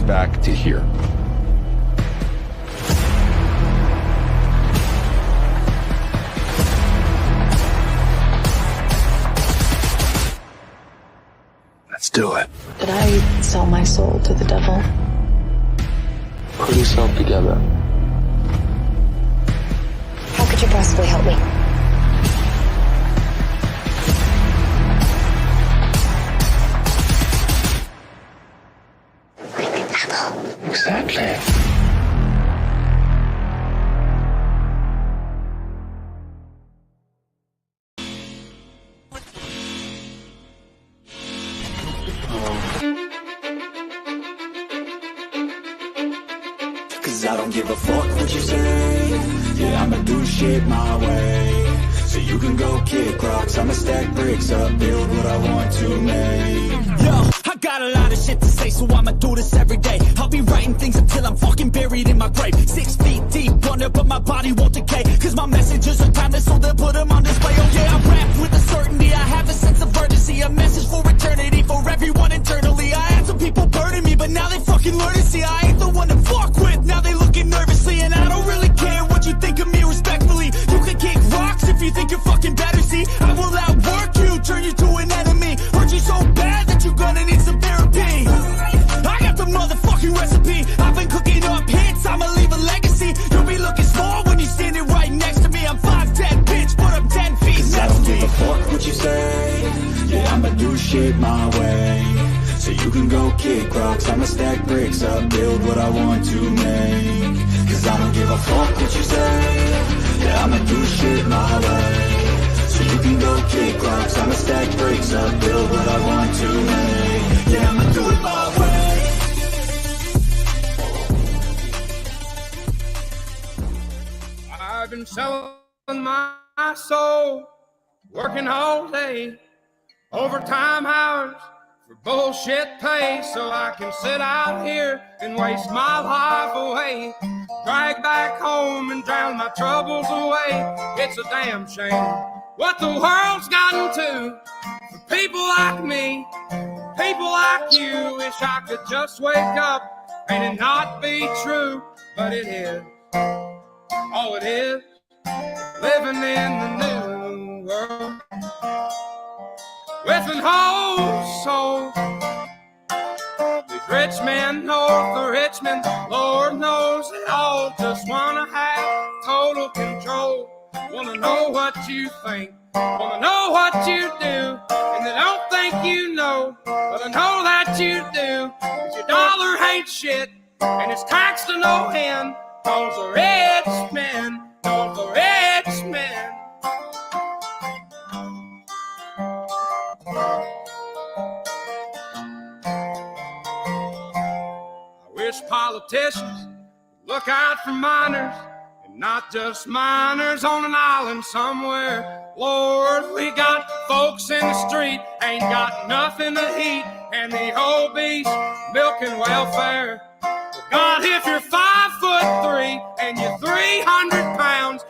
back to here. Let's do it. Did I sell my soul to the devil? Put yourself together. How could you possibly help me? Exactly. Cause I don't give a fuck what you say. Yeah, I'ma do shit my way. So you can go kick rocks, I'ma stack bricks up, build what I want to make. Yo, I got a lot of shit to say, so I'ma do this every day. I'll be writing things until I'm fucking buried in my grave. 6 feet deep under, but my body won't decay. Cause my messages are timeless, so they'll put them on display. Oh yeah, I rap with a certainty, I have a sense of urgency. A message for eternity, for everyone internally. I had some people burning me, but now they fucking learn to see I ain't the one to fuck with. Now they looking nervously, and I don't really care what you think of me respectfully. You can kick rocks if you think you're fucking better, see. I will outwork you, turn you to an enemy. Hurt you so bad that you're gonna need some therapy. I got the motherfucking recipe. I've been cooking up hits, I'ma leave a legacy. You'll be looking small when you're standing right next to me. I'm 5'10", bitch, but I'm 10 feet next to me. I don't give a fuck what you say. Yeah, I'ma do shit my way. So you can go kick rocks, I'ma stack bricks up, build what I want to make. Cause I don't give a fuck what you say. Yeah, I'ma do shit my way. So you can go kick rocks, I'ma stack bricks up, build what I want to make. Yeah, I'ma do it my way. I've been selling my soul, working all day, overtime hours for bullshit pay, so I can sit out here and waste my life away, drag back home and drown my troubles away. It's a damn shame what the world's gotten to for people like me, people like you. Wish I could just wake up and it not be true, but it is. Oh, it is living in the new world with an whole soul. These rich men north of Richmond, Lord knows they all just wanna have total control. Wanna know what you think, wanna know what you do, and they don't think you know, but I know that you do. 'Cause your dollar ain't shit, and it's taxed to no end. Cause the rich men, cause the rich men. I wish politicians would look out for minors, and not just minors on an island somewhere. Lord, we got folks in the street, ain't got nothing to eat, and the obese milking welfare. God, if you're 5'3" and you're 300 pounds,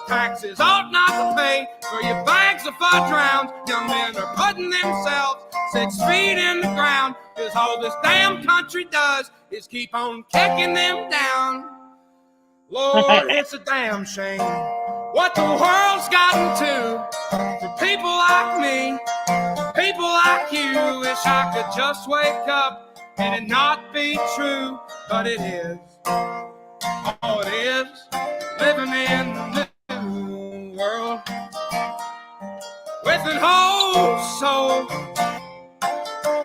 taxes ought not to pay for your bags of fudge rounds. Young men are putting themselves 6 feet in the ground, 'cause all this damn country does is keep on kicking them down. Lord, it's a damn shame what the world's gotten to for people like me, people like you. Wish I could just wake up and it not be true, but it is. Oh, it is living in the new world with an whole soul.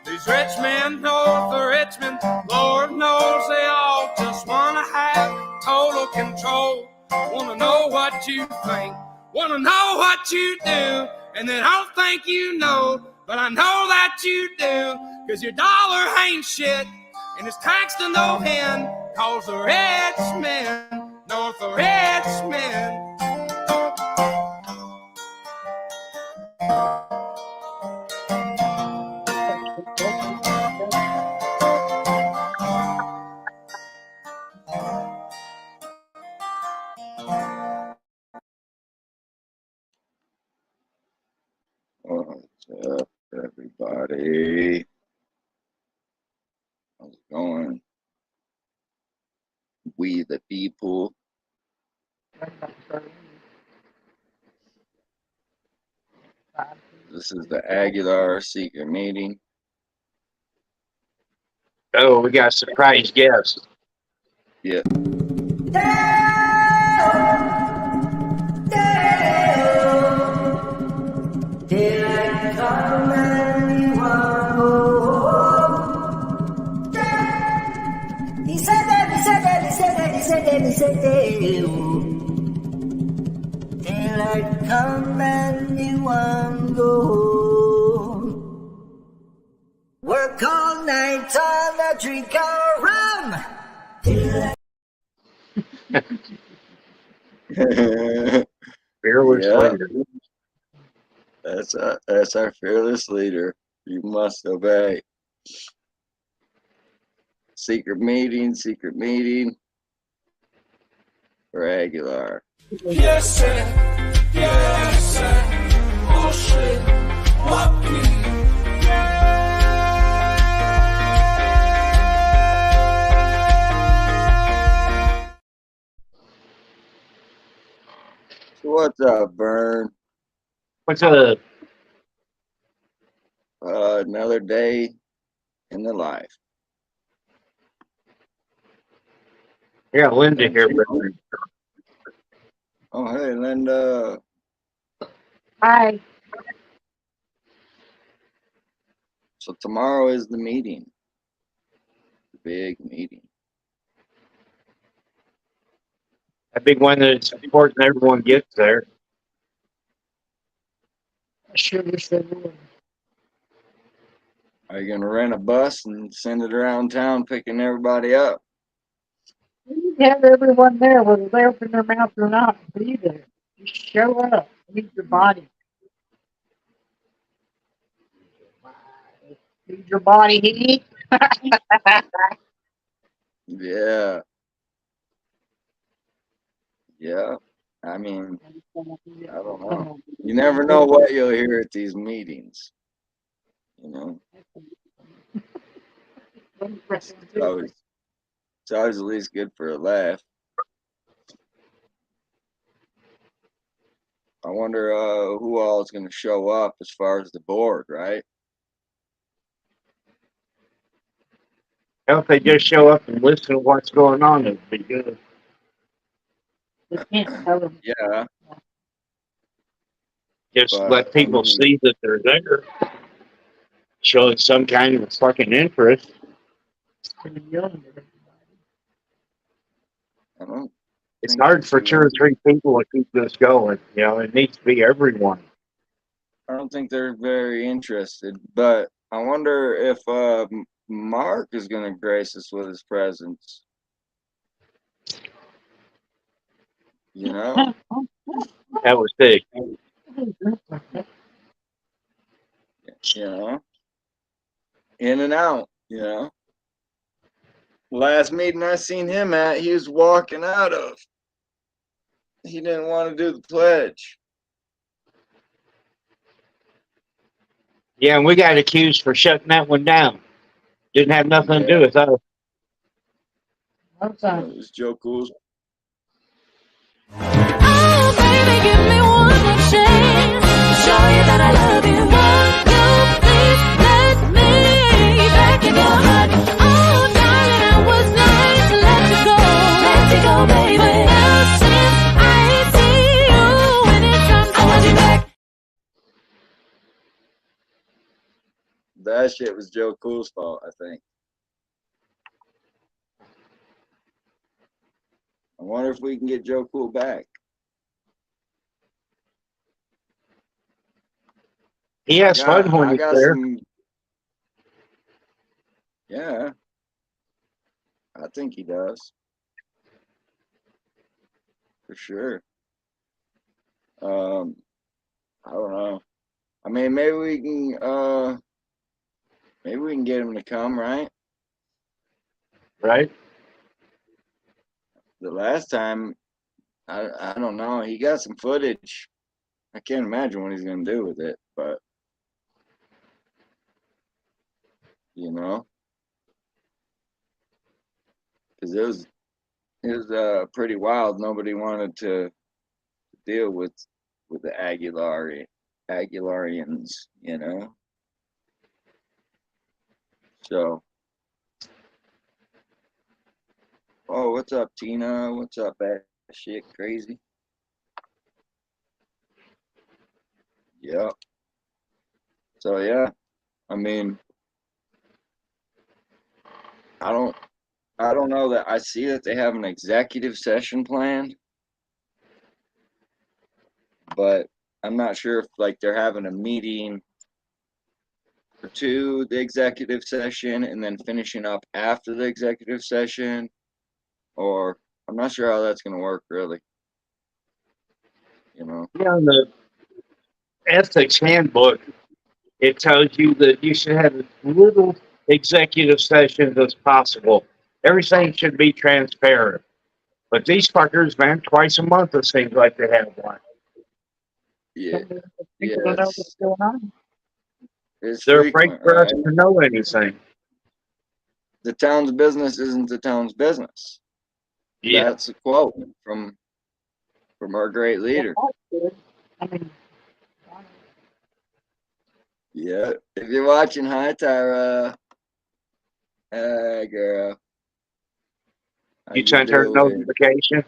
These rich men north of Richmond, Lord knows they all just wanna have total control. Wanna know what you think, wanna know what you do, and they don't think you know, but I know that you do. 'Cause your dollar ain't shit, and it's taxed to no end. Cause the rich men, north of rich men. What's up, everybody? How's it going? We the people. This is the Aguilar secret meeting. Oh, we got a surprise guest. Yeah. He said that, he said that, he said that, he said that, he said that. Daylight come and you want go home. Work all night on a drink of rum. Fearless Yeah. leader. That's our fearless leader. You must obey. Secret meeting for Aguilar. Yes, sir. Yes, sir. Oh, shit. What So what's up, Vern? What's up? Another day in the life. Yeah, Linda here. Oh, hey, Linda. Hi. So tomorrow is the meeting. The big meeting. A big one that's important everyone gets there. I sure wish they would. Are you gonna rent a bus and send it around town picking everybody up? You need to have everyone there, whether they open their mouth or not. Be there. Just show up. Need your body. Need your body heat. Yeah. Yeah. I mean, I don't know. You never know what you'll hear at these meetings. You know, it's always at least good for a laugh. I wonder who all is going to show up as far as the board, right? Well, if they just show up and listen to what's going on, it'd be good. They can't tell them. Yeah, Just but let people I mean, see that they're there. Showing some kind of fucking interest. I don't It's think hard for they're 2 or 3 people to keep this going. You know, it needs to be everyone. I don't think they're very interested. But I wonder if Mark is going to grace us with his presence. You know, That was big. you know, in and out. You know, last meeting I seen him at, he was walking out of. He didn't want to do the pledge. Yeah, and we got accused for shutting that one down. Didn't have nothing to do with us. It was Joe Cool's. Oh, baby, give me one more chance to show you that I love you. Won't you please let me back in your heart? Oh, darling, I was nice to let you go. Let you go, baby. Now since I see you anytime, I want you back. That shit was Joe Cool's fault, I think. I wonder if we can get Joe Cool back. He has fun when I he's got there. some. Yeah, I think he does. For sure. I don't know. I mean, maybe we can get him to come, right? Right? The last time, I don't know. He got some footage. I can't imagine what he's gonna do with it, but you know, because is pretty wild. Nobody wanted to deal with the Aguilarians, you know. So, oh, what's up, Tina? What's up, bad shit, crazy? Yep. So yeah, I mean, I don't, I don't know that I see that they have an executive session planned, but I'm not sure if like they're having a meeting to the executive session and then finishing up after the executive session, or I'm not sure how that's going to work really. You know. Yeah, in the ethics handbook, it tells you that you should have as little executive sessions as possible. Everything should be transparent. But these fuckers, man, twice a month it seems like they have one. Yeah. Yeah. People don't know what's going on. It's They're afraid frequent, for us right? to know anything. The town's business isn't the town's business. Yeah. That's a quote from our great leader. I mean, Yeah. If you're watching, hi Tyra. Hey girl. How You you sent her a doing? notification?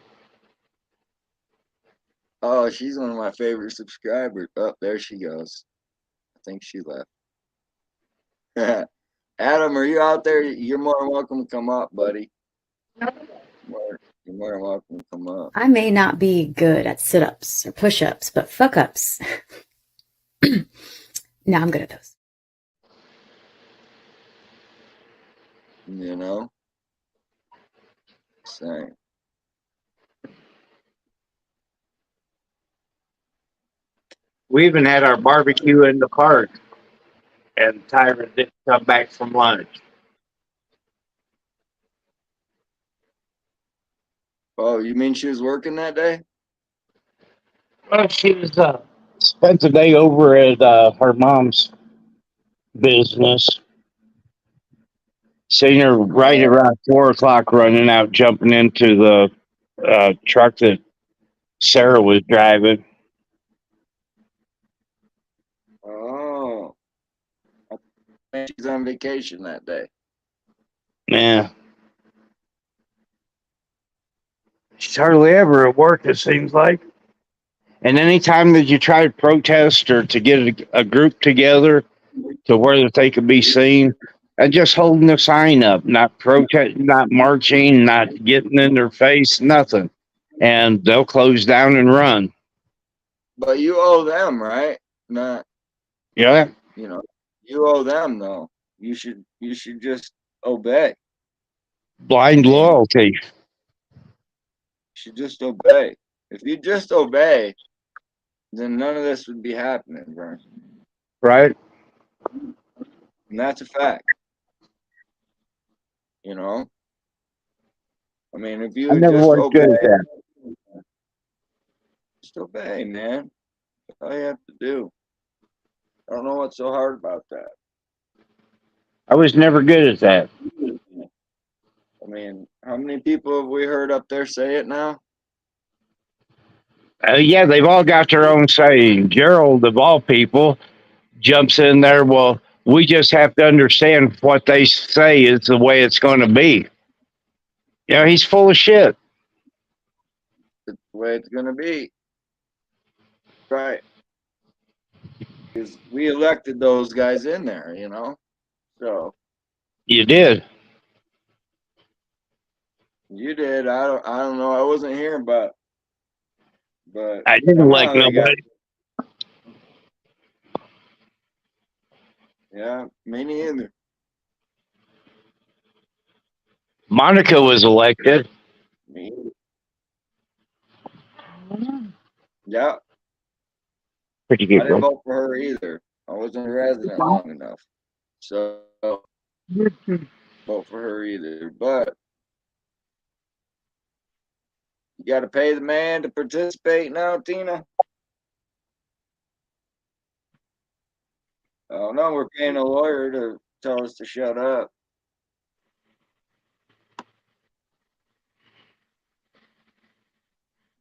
Oh, she's one of my favorite subscribers. Oh, there she goes. I think she left. Adam, are you out there? You're more than welcome to come up, buddy. You're more than welcome to come up. I may not be good at sit-ups or push-ups, but fuck-ups. No, I'm good at those. You know? Same. We even had our barbecue in the park, and Tyra didn't come back from lunch. Oh, you mean she was working that day? Well, she was spent the day over at her mom's business. Seen her right around 4 o'clock running out, jumping into the truck that Sarah was driving. Oh. I think she's on vacation that day. Yeah. She's hardly ever at work, it seems like. And anytime that you try to protest or to get a group together to where that they could be seen, and just holding the sign up, not protest, not marching, not getting in their face, nothing. And they'll close down and run. But you owe them, right? Not, Yeah. you know, you owe them though. You should just obey. Blind loyalty. You should just obey. If you just obey, then none of this would be happening, bro. Right? And that's a fact. You know? I mean, if you I never just was good obey, at that. just obey, man. That's all you have to do. I don't know what's so hard about that. I was never good at that. I mean, how many people have we heard up there say it now? Yeah, they've all got their own saying. Gerald, of all people, jumps in there. Well, we just have to understand what they say is the way it's going to be. You know, he's full of shit. It's the way it's going to be. Right. Because we elected those guys in there, you know? So. You did. You did. I don't know. I wasn't here, but I didn't like somehow they got. nobody. Yeah, me neither. Monica was elected. Me. Yeah. Pretty I good. didn't vote for her either. I wasn't a resident long enough. So vote for her either. But you got to pay the man to participate now, Tina. Oh no, we're paying a lawyer to tell us to shut up.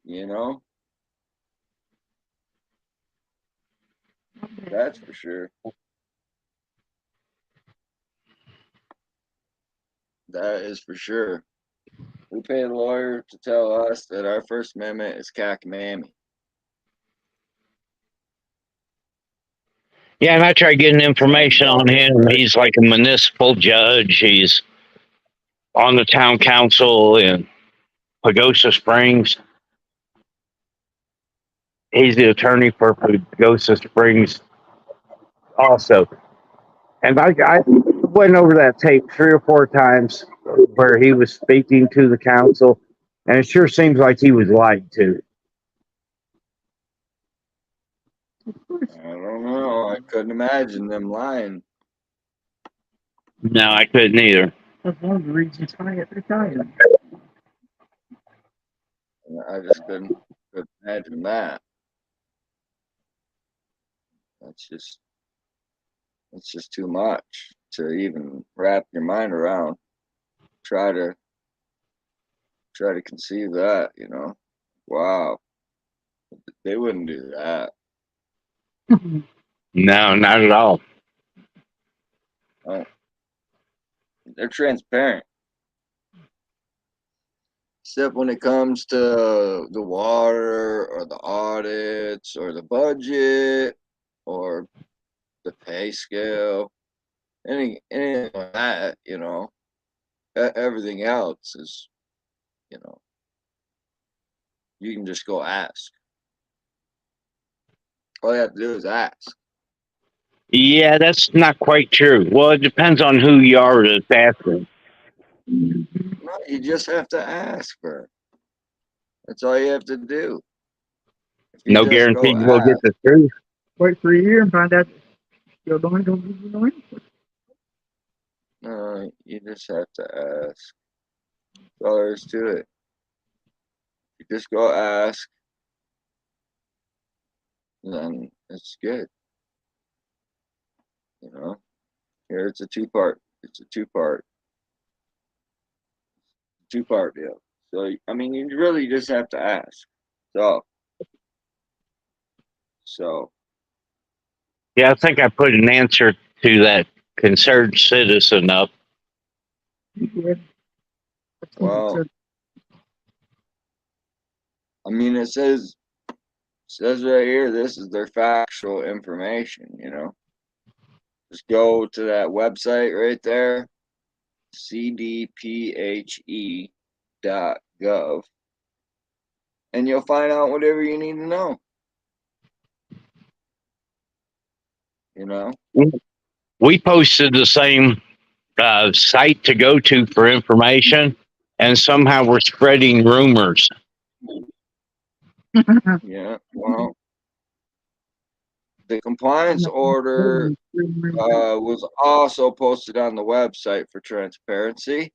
You know? That's for sure. That is for sure. We pay a lawyer to tell us that our First Amendment is cockamamie. Yeah, and I tried getting information on him. He's like a municipal judge. He's on the town council in Pagosa Springs. He's the attorney for Pagosa Springs also. And I went over that tape 3 or 4 times where he was speaking to the council, and it sure seems like he was lied to. I don't know. I couldn't imagine them lying. No, I couldn't either. That's one of the reasons why I retired. I just couldn't imagine that. It's just too much to even wrap your mind around. Try to conceive that, you know. Wow. They wouldn't do that. No, not at all. Oh. They're transparent. Except when it comes to the water or the audits or the budget or the pay scale, anything like that, you know. Everything else is, you know, you can just go ask. All you have to do is ask. Yeah, that's not quite true. Well, it depends on who you are that's asking. No, you just have to ask for it. That's all you have to do. If you No just guarantee go you will get ask, the truth. Wait for a year and find out you're the one who give you no answer. no, you just have to ask. That's all there is to it. You just go ask, then it's good. You know, here it's a two-part. It's a two-part deal. So I mean, you really just have to ask. So Yeah, I think I put an answer to that concerned citizen up. Yeah. well, I mean, it says right here, this is their factual information. You know, just go to that website right there, cdphe.gov, and you'll find out whatever you need to know. You know, We posted the same site to go to for information, and somehow we're spreading rumors. yeah. Well, the compliance order was also posted on the website for transparency.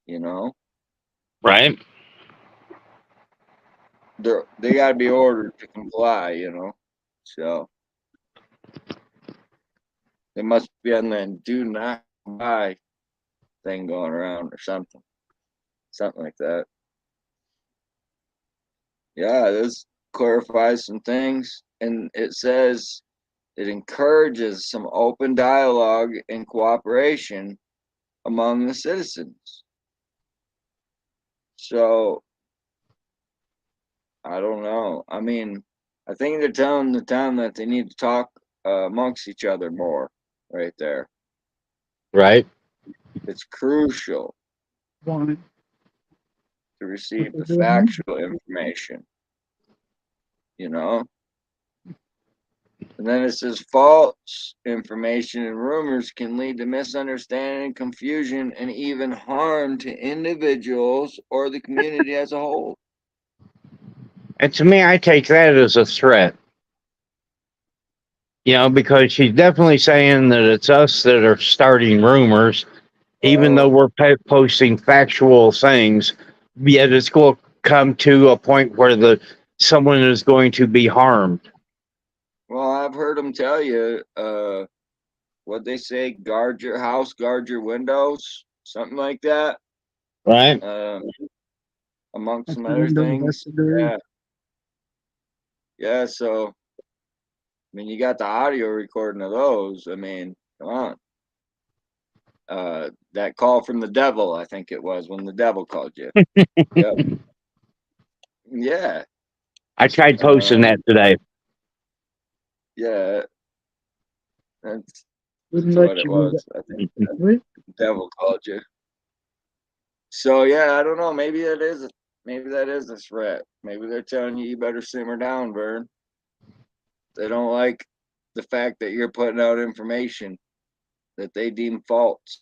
You know, Right? they got to be ordered to comply. You know, so they must be on that do not buy thing going around or something like that. Yeah, this clarifies some things, and it says it encourages some open dialogue and cooperation among the citizens. So I don't know. I mean, I think they're telling the town that they need to talk amongst each other more right there. Right. It's crucial One. to receive the factual information, you know? And then it says false information and rumors can lead to misunderstanding, confusion, and even harm to individuals or the community as a whole. And to me, I take that as a threat. You know, because she's definitely saying that it's us that are starting rumors, even though we're posting factual things. Yet it's going to come to a point where someone is going to be harmed. Well, I've heard them tell you, what they say, guard your house, guard your windows, something like that. Right. amongst some That's other the things. investigator. Yeah. So, I mean, you got the audio recording of those. I mean, come on. That call from the devil, I think it was when the devil called you. Yep. Yeah. I tried posting that today. Yeah. That's Wouldn't what let it you do was. I think that. the devil called you. So yeah, I don't know. Maybe that is a threat. Maybe they're telling you better simmer down, Vern. They don't like the fact that you're putting out information that they deem false.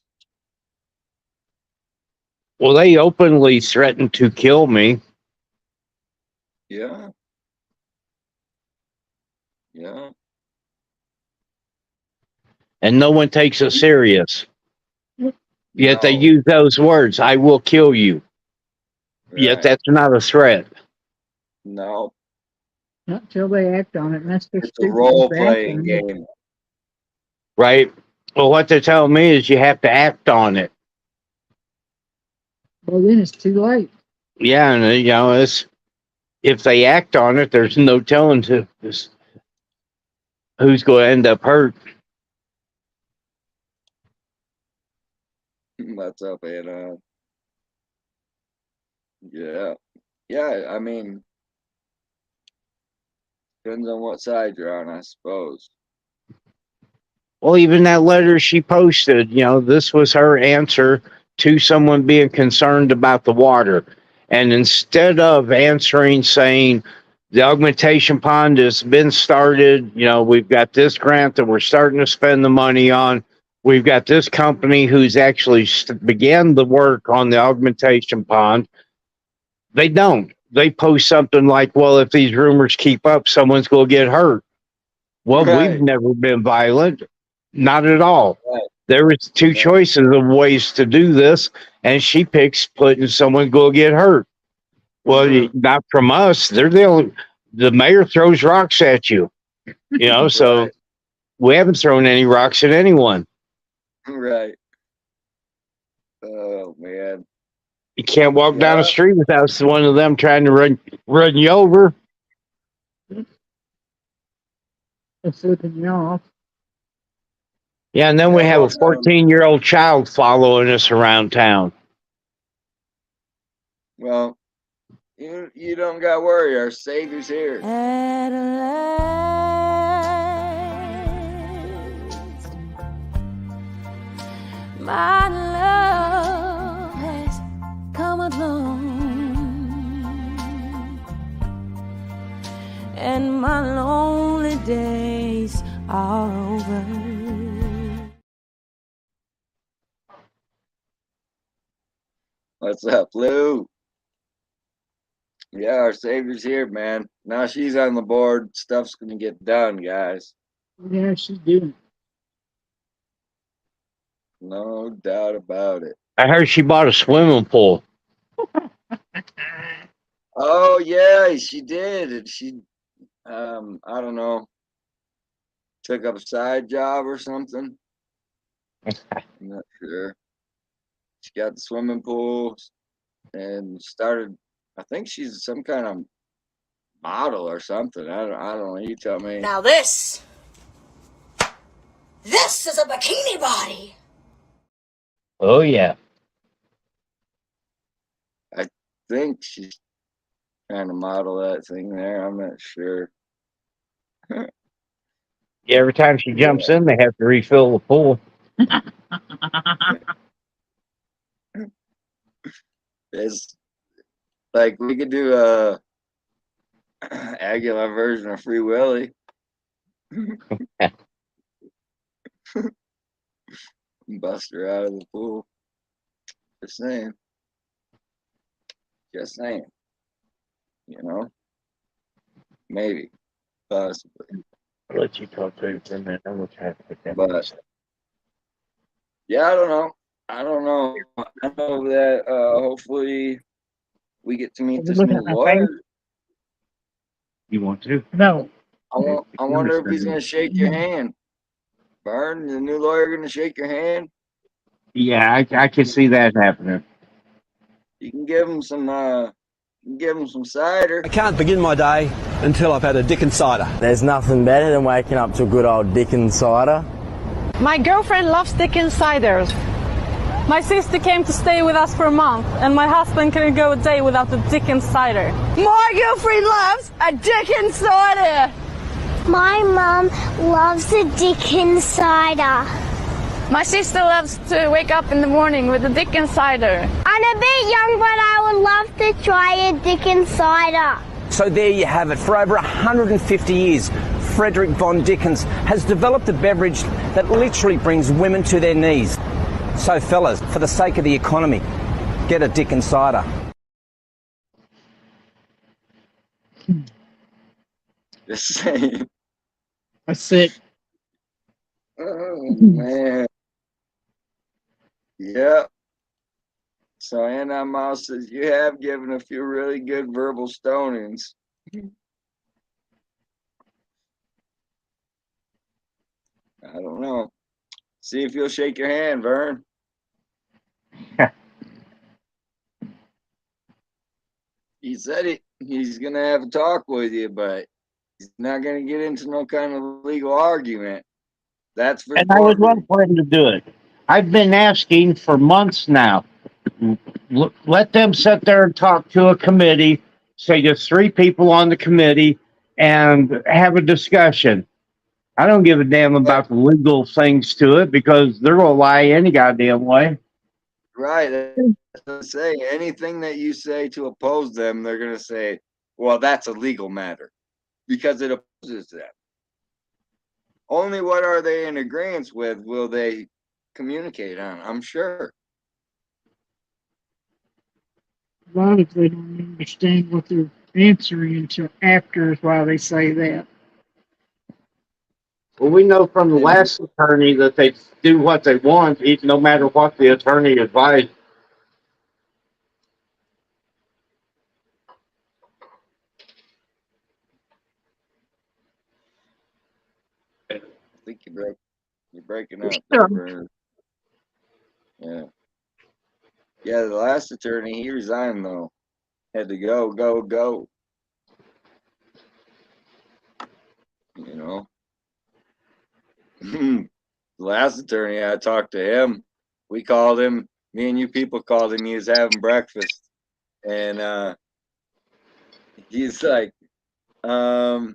Well, they openly threatened to kill me. Yeah. Yeah. And no one takes it serious. Yet they No. use those words, I will kill you. Yet Right. that's not a threat. No. Not till they act on it, and that's their It's a stupidness role to act playing on it. game. Right? Well, what they're telling me is you have to act on it. Well, then it's too late. Yeah, and it's if they act on it, there's no telling who's going to end up hurt. What's up, Anna? Yeah. Yeah, I mean, depends on what side you're on, I suppose. Well, even that letter she posted, this was her answer to someone being concerned about the water. And instead of answering saying, the augmentation pond has been started, we've got this grant that we're starting to spend the money on. We've got this company who's actually began the work on the augmentation pond. They don't. They post something like, well, if these rumors keep up, someone's going to get hurt. Well, we've Right. never been violent. Not at all. Right. There was two choices of ways to do this, and she picks putting someone go get hurt. Well, not from us. They're the mayor throws rocks at you, so Right. we haven't thrown any rocks at anyone. Right. Oh man. You can't walk down the street without one of them trying to run you over. They're flipping you off. Yeah, and then we have a 14-year-old child following us around town. Well, you don't got to worry. Our Savior's here. At last, my love has come along, and my lonely days are over. What's up, Lou? Yeah, our Savior's here, man. Now she's on the board. Stuff's gonna get done, guys. Yeah, she's doing it. No doubt about it. I heard she bought a swimming pool. Oh yeah, she did. And she, I don't know, took up a side job or something. I'm not sure. She got the swimming pool and started. I think she's some kind of model or something. I don't know. You tell me. Now this is a bikini body. Oh yeah. I think she's trying to model that thing there. I'm not sure. Yeah, every time she jumps in, they have to refill the pool. It's like we could do a Aguilar version of Free Willy. Bust her out of the pool. Just saying. Just saying. Maybe. Possibly. I'll let you talk to him for a minute. I'm going to try to put that. But yeah, I don't know. I know that hopefully we get to meet this new lawyer. You want to? No. I wonder if he's gonna shake your hand. Vern, the new lawyer gonna shake your hand? Yeah, I can see that happening. You can give him some Give them some cider. I can't begin my day until I've had a Dickens cider. There's nothing better than waking up to a good old Dickens cider. My girlfriend loves Dickens ciders. My sister came to stay with us for a month, and my husband couldn't go a day without the Dickens cider. My girlfriend loves a Dickens cider. My mum loves a Dickens cider. My sister loves to wake up in the morning with a Dickens cider. I'm a bit young, but I would love to try a Dickens cider. So there you have it. For over 150 years, Frederick von Dickens has developed a beverage that literally brings women to their knees. So fellas, for the sake of the economy, get a Dickens cider. Just saying. That's it. Oh, man. Yep. So Anna Mouse says you have given a few really good verbal stonings. I don't know. See if you'll shake your hand, Vern. He said he's gonna have a talk with you, but he's not gonna get into no kind of legal argument. That's for And I would love for him to do it. I've been asking for months now. Let them sit there and talk to a committee, say there's 3 people on the committee, and have a discussion. I don't give a damn about the legal things to it because they're going to lie any goddamn way. Right. That's what I'm saying. Anything that you say to oppose them, they're going to say, well, that's a legal matter because it opposes them. Only what are they in agreement with will they communicate on, I'm sure. A lot of them don't understand what they're answering until after is why they say that. Well, we know from the last attorney that they do what they want, no matter what the attorney advised. I think you're breaking up there, Vern. Yeah. Yeah, the last attorney, he resigned though. Had to go. You know. The last attorney, I talked to him. We called him, me and you people called him, he was having breakfast. And he's like, yeah,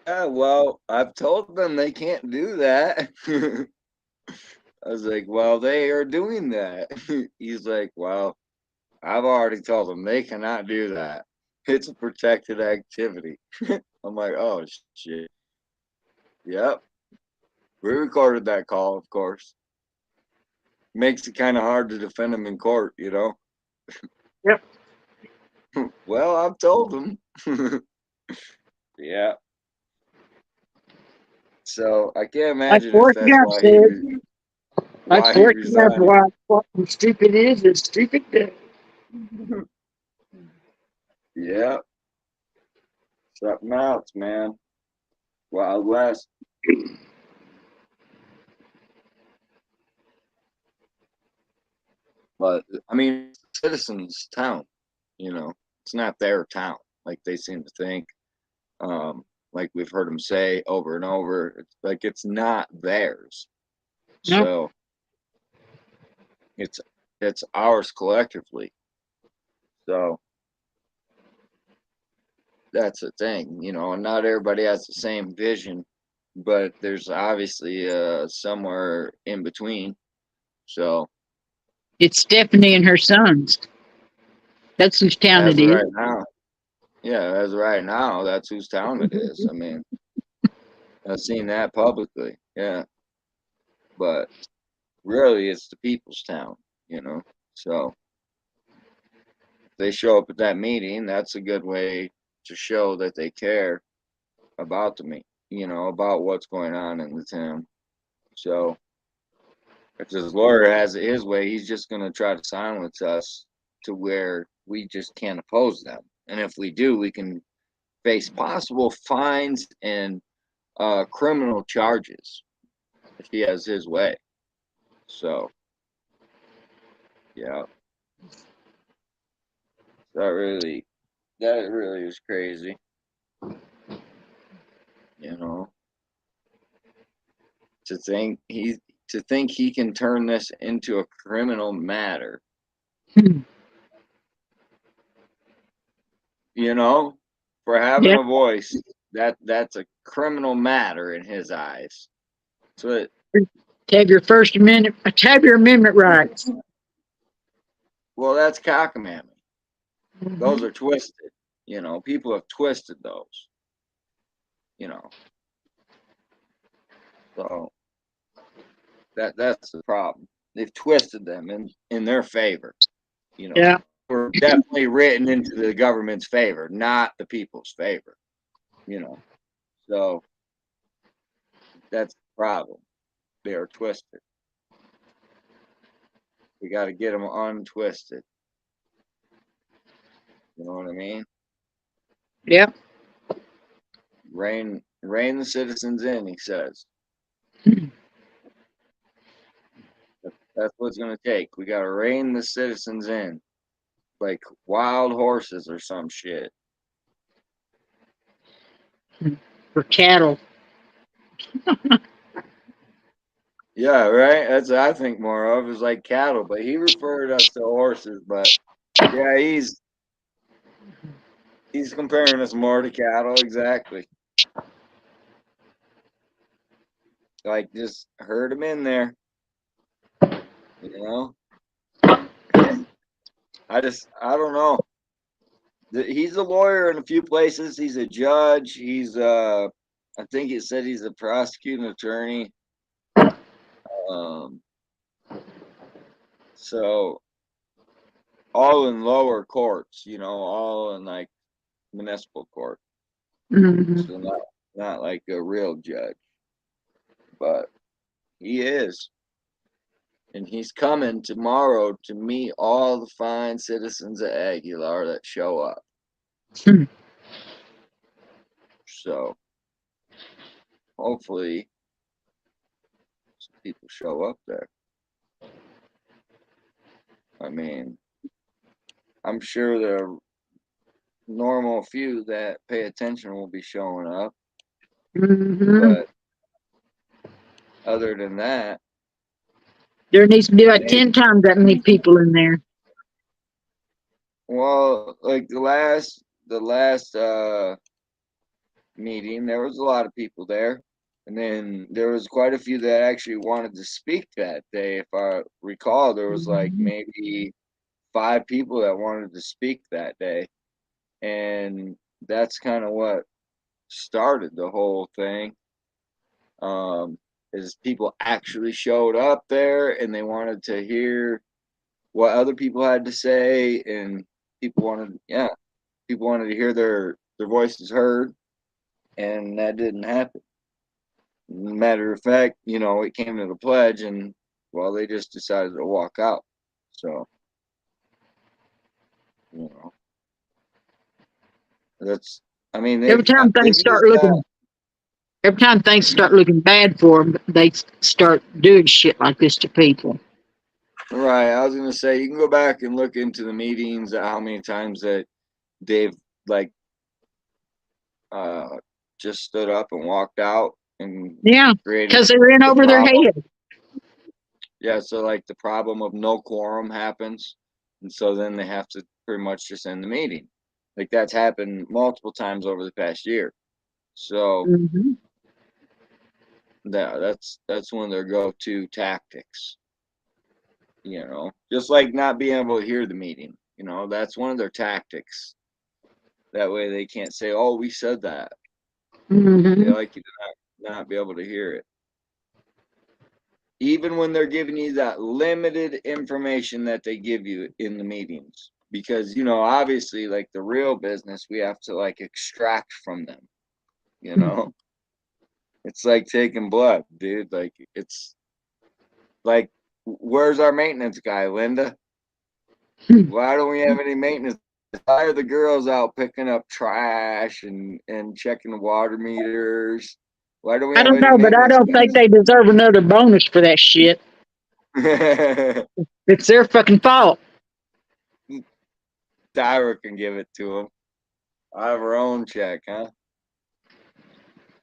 well, I've told them they can't do that. I was like, well, they are doing that. He's like, well, I've already told them they cannot do that. It's a protected activity. I'm like, oh, shit. Yep. We recorded that call, of course. Makes it kind of hard to defend them in court, you know? Yep. Well, I've told them. Yeah. So I can't imagine if that's why he resigned. Why fucking stupid is stupid does. Yeah. Something else, man. Wild West. But I mean, citizens' town, you know, it's not their town like they seem to think. Like we've heard them say over and over, it's like it's not theirs. Nope. So it's ours collectively. So that's the thing, you know, and not everybody has the same vision, but there's obviously somewhere in between. So It's Stephanie and her sons. That's whose town as it of is. right now, yeah, as of right now, that's whose town it is. I mean, I've seen that publicly, yeah. But really, it's the people's town, you know. So if they show up at that meeting, that's a good way to show that they care about the meeting, you know, about what's going on in the town. So if this lawyer has it his way, he's just going to try to silence us to where we just can't oppose them. And if we do, we can face possible fines and criminal charges if he has his way. So, yeah. That really That really is crazy. You know, to think he can turn this into a criminal matter. You know, for having Yep. a voice, that's a criminal matter in his eyes. So To have your First Amendment, to have your amendment rights. well, that's cockamamie. Those are twisted. You know, people have twisted those. You know, so that's the problem. They've twisted them in their favor. You know, Yeah. we're definitely written into the government's favor, not the people's favor. You know, so that's the problem. They are twisted. We got to get them untwisted. You know what I mean? Yep. Rein the citizens in, he says. That's what it's going to take. We got to rein the citizens in like wild horses or some shit. For cattle. Yeah, right? That's what I think more of is like cattle, but he referred us to horses, but yeah, he's comparing us more to cattle, exactly. Like just herd them in there. You know? I don't know. He's a lawyer in a few places. He's a judge. He's I think it said he's a prosecuting attorney. So all in lower courts, you know, all in like municipal court. So not like a real judge, but he is. And he's coming tomorrow to meet all the fine citizens of Aguilar that show up. So hopefully some people show up there. I mean, I'm sure the normal few that pay attention will be showing up. But other than that, there needs to be like 10 times that many people in there. Well, like the last meeting, there was a lot of people there, and then there was quite a few that actually wanted to speak that day. If I recall, there was like maybe 5 people that wanted to speak that day, and that's kind of what started the whole thing. Is people actually showed up there and they wanted to hear what other people had to say, and people wanted to hear their voices heard, and that didn't happen. Matter of fact, you know, it came to the pledge, and well, they just decided to walk out. So, you know, that's. I mean, Every time things start looking bad for them, they start doing shit like this to people. Right. I was gonna say you can go back and look into the meetings, how many times that they've like just stood up and walked out and because they ran over their head. Yeah, so like the problem of no quorum happens, and so then they have to pretty much just end the meeting. Like that's happened multiple times over the past year. So that's one of their go-to tactics. You know, just like not being able to hear the meeting. You know, that's one of their tactics. That way they can't say, "Oh, we said that." They like you to not be able to hear it. Even when they're giving you that limited information that they give you in the meetings, because, you know, obviously like the real business, we have to like extract from them, you know, it's like taking blood, dude. Like it's like, where's our maintenance guy, Linda? Why don't we have any maintenance? Why are the girls out picking up trash and checking the water meters? Why do we I have don't any know, but I maintenance don't think they deserve another bonus for that shit. It's their fucking fault. Tyra can give it to them. Out of our own check, huh?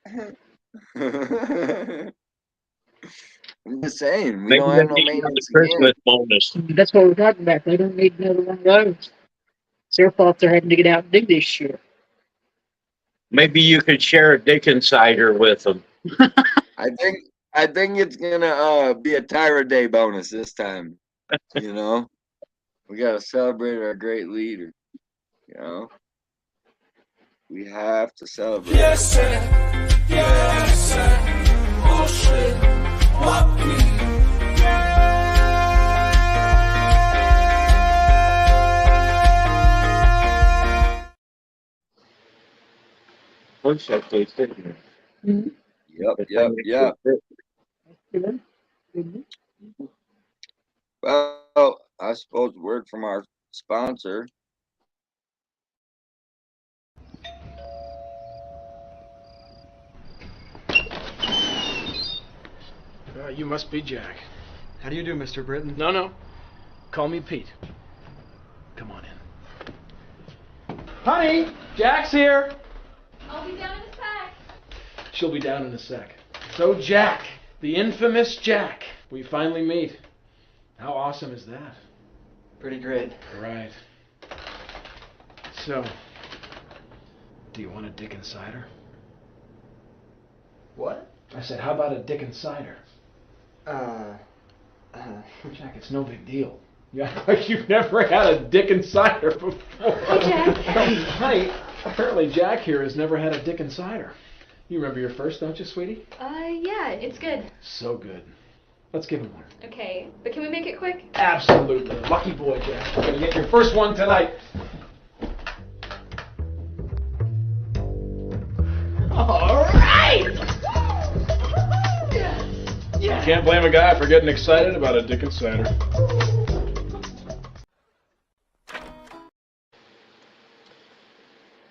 I'm just saying, we Maybe don't they have no need another maintenance Christmas again. bonus. That's what we're talking about. They don't need another one of those. It's their fault they're having to get out and do this shit. Maybe you could share a Dick Insider with them. I think it's gonna be a Tyra Day bonus this time. You know, we gotta celebrate our great leader. You know, we have to celebrate. Yes, sir. Yes, sir. Oh shit. What we Looks like they sit here. Yep. Well, I suppose word from our sponsor. You must be Jack. How do you do, Mr. Britton? No. Call me Pete. Come on in. Honey, Jack's here. I'll be down in a sec. She'll be down in a sec. So Jack, the infamous Jack, we finally meet. How awesome is that? Pretty great. Right. So, do you want a Dick Insider? What? I said, how about a Dick Insider? Jack, it's no big deal. You act like you've never had a Dick Insider before. Jack. Honey, apparently Jack here has never had a Dick Insider. You remember your first, don't you, sweetie? Yeah, it's good. So good. Let's give him one. Okay, but can we make it quick? Absolutely. Lucky boy, Jack. You're going to get your first one tonight. All right! You can't blame a guy for getting excited about a Dick Insider.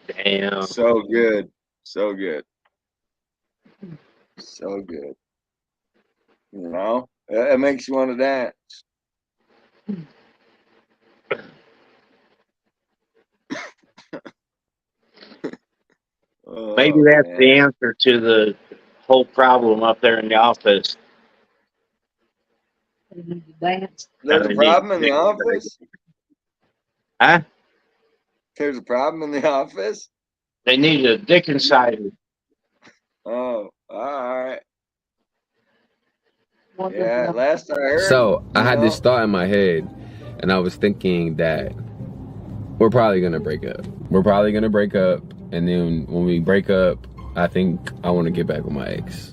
Damn. So good. So good. So good. You know? It makes you want to dance. Maybe that's the answer to the whole problem up there in the office. Dance. There's a problem in the office? Huh? There's a problem in the office? They need a Dick Insider. Oh, all right. Yeah, last I heard. So I had this thought in my head, and I was thinking that we're probably gonna break up. And then when we break up, I think I want to get back with my ex.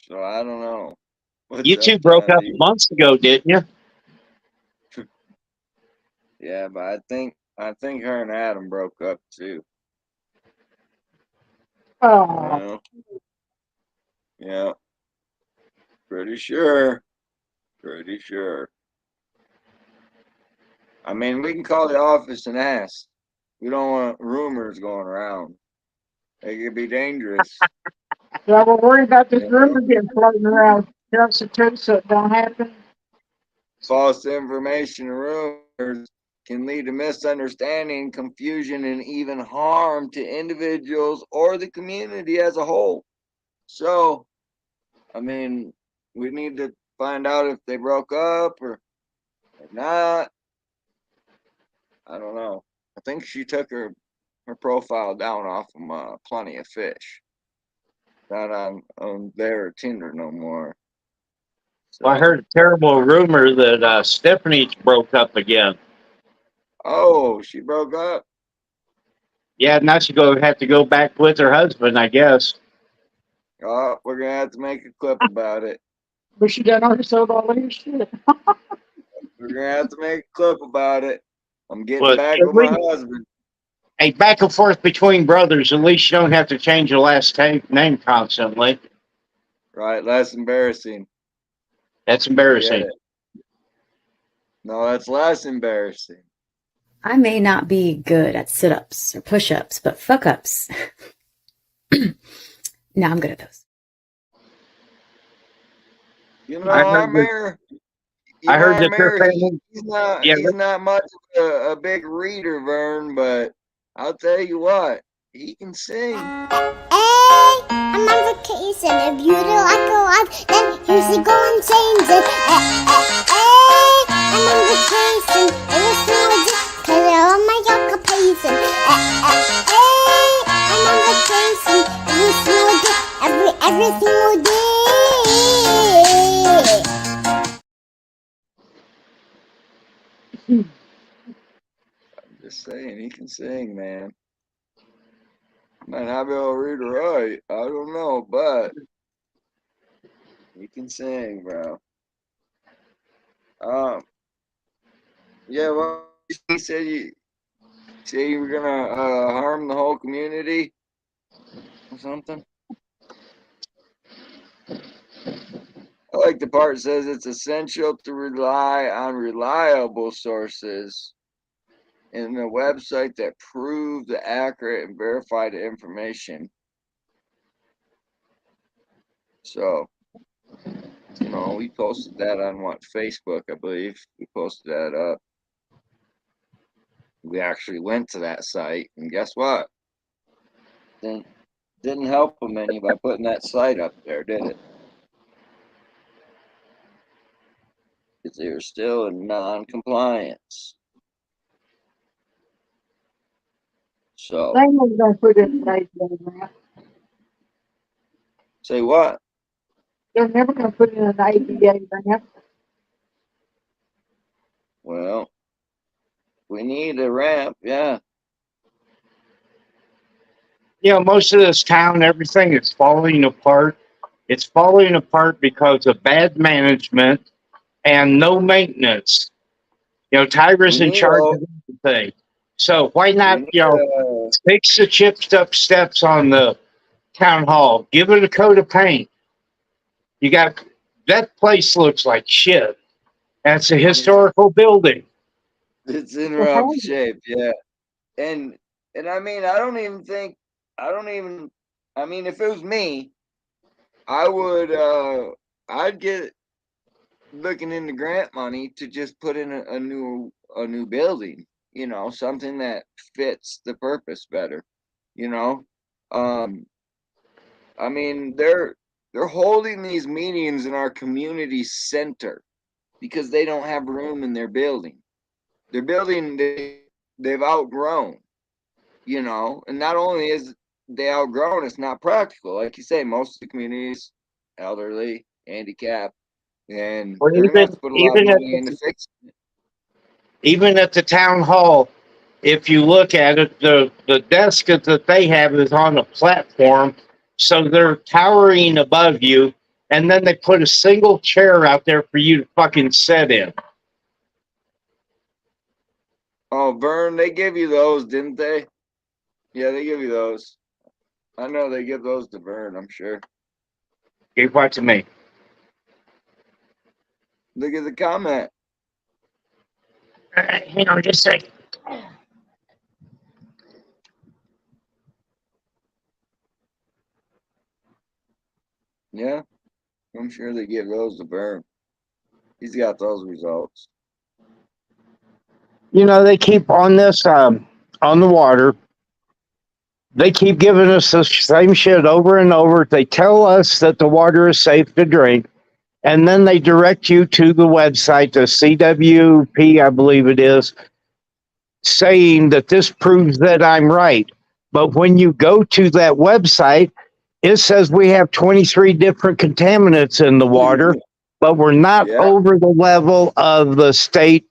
So I don't know. You two broke up months ago, didn't you? Yeah, but I think her and Adam broke up too. Oh. Yeah. Pretty sure. I mean, we can call the office and ask. We don't want rumors going around. They could be dangerous. Yeah, we're worried about this rumor getting floating around. Just so it don't happen. False information and rumors can lead to misunderstanding, confusion, and even harm to individuals or the community as a whole. So, I mean, we need to find out if they broke up or not. I don't know. I think she took her profile down off of Plenty of Fish. Not on their Tinder no more. So, Well, I heard a terrible rumor that Stephanie broke up again. Oh, she broke up? Yeah, now she's going to have to go back with her husband, I guess. Oh, we're going to have to make a clip about it. But she done herself all this shit. We're going to have to make a clip about it. I'm getting Look, back with my husband. Hey, back and forth between brothers. At least you don't have to change your last name constantly. Right, less embarrassing. That's embarrassing. No, that's less embarrassing. I may not be good at sit-ups or push-ups, but fuck-ups. No, I'm good at those. You know, our mayor, I heard that their Mayor, family. Yeah, he's not much of a big reader, Vern, but I'll tell you what, he can sing. Hey, I'm on vacation. If you don't like a life, then you should go and change it. Hey, I'm on vacation. It was no cause I love my occupation. Hey, I'm on vacation. It was no every single day. I'm just saying, he can sing, man. Might not be able to read or write. I don't know, but he can sing, bro. Yeah. Well, you said you were gonna harm the whole community or something. I like the part that says it's essential to rely on reliable sources and a website that prove the accurate and verified information. So, we posted that on Facebook, I believe. We posted that up. We actually went to that site, and guess what? Didn't help them any by putting that site up there, did it? Because they were still in non-compliance. So. They ain't gonna put in an ADA ramp. Say what? They're never gonna put in an ADA ramp. Well, we need a ramp, yeah. Most of this town, everything is falling apart. It's falling apart because of bad management and no maintenance. Tyra's in charge of everything. So why not, fix the chipped up steps on the town hall? Give it a coat of paint. That place looks like shit. That's a historical building. It's in rough shape, yeah. And I mean, if it was me, I'd get looking into grant money to just put in a new building, something that fits the purpose better, I mean, they're holding these meetings in our community center because they don't have room in their building. Their building they've outgrown, and not only is they outgrown, it's not practical. Like you say, most of the communities, elderly, handicapped, and they're gonna have to put a lot of money into fixing it. Even at the town hall, if you look at it, the desk that they have is on a platform, so they're towering above you, and then they put a single chair out there for you to fucking sit in. Oh, Vern, they give you those, didn't they? Yeah, they give you those. I know they give those to Vern, I'm sure. Give what to me? Look at the comment. Hang on just a second. Yeah, I'm sure they give those to Vern. He's got those results. They keep on this, on the water. They keep giving us the same shit over and over. They tell us that the water is safe to drink, and then they direct you to the website, the CWP, I believe it is, saying that this proves that I'm right. But when you go to that website, it says we have 23 different contaminants in the water, but we're not over the level of the state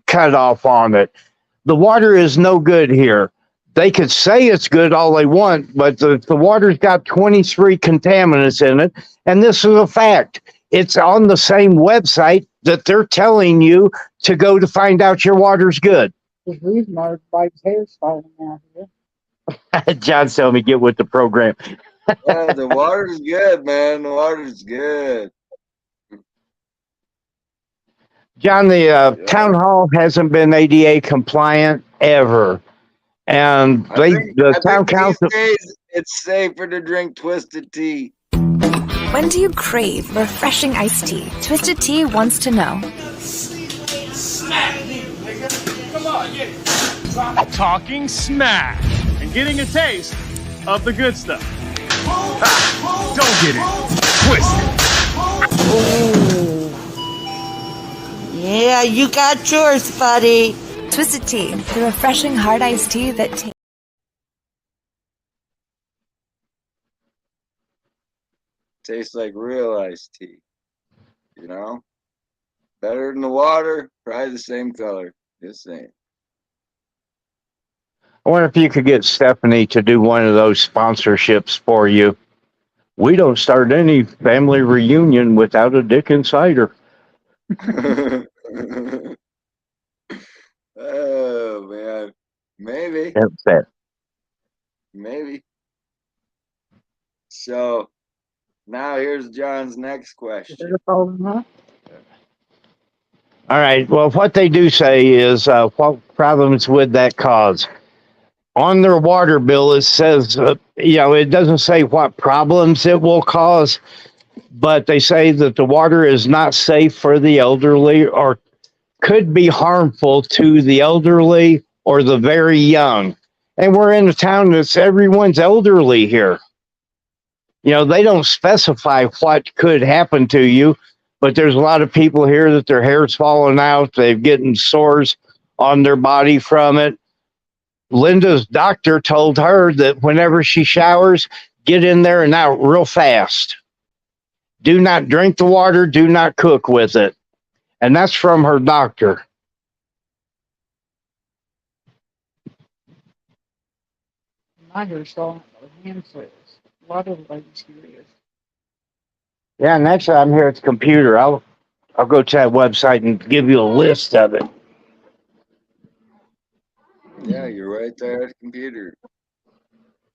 cutoff on it. The water is no good here. They could say it's good all they want, but the water's got 23 contaminants in it, and this is a fact. It's on the same website that they're telling you to go to find out your water's good. There's a reason why everybody's hair's falling out here. John's telling me get with the program. Yeah, the water's good, man. The water's good. John, the town hall hasn't been ADA compliant ever. And the town council. These days it's safer to drink Twisted Tea. When do you crave refreshing iced tea? Twisted Tea wants to know. Smack me, nigga. Come on, get it. Talking smack and getting a taste of the good stuff. Don't get it twisted. Yeah, you got yours, buddy. Twisted Tea, the refreshing hard iced tea that tastes. Tastes like real iced tea. You know? Better than the water, probably the same color. Just saying. I wonder if you could get Stephanie to do one of those sponsorships for you. We don't start any family reunion without a Dickens cider. Oh man, maybe. That's that. Maybe. So now here's John's next question. All right. Well, what they do say is what problems would that cause? On their water bill, it says, it doesn't say what problems it will cause, but they say that the water is not safe for the elderly or could be harmful to the elderly or the very young. And we're in a town that's everyone's elderly here. They don't specify what could happen to you, but there's a lot of people here that their hair's falling out. They're getting sores on their body from it. Linda's doctor told her that whenever she showers, get in there and out real fast. Do not drink the water. Do not cook with it. And that's from her doctor. My hair's falling out of handfuls. A lot of ladies here is. Yeah, next time I'm here at the computer, I'll go to that website and give you a list of it. Yeah, you're right there at the computer.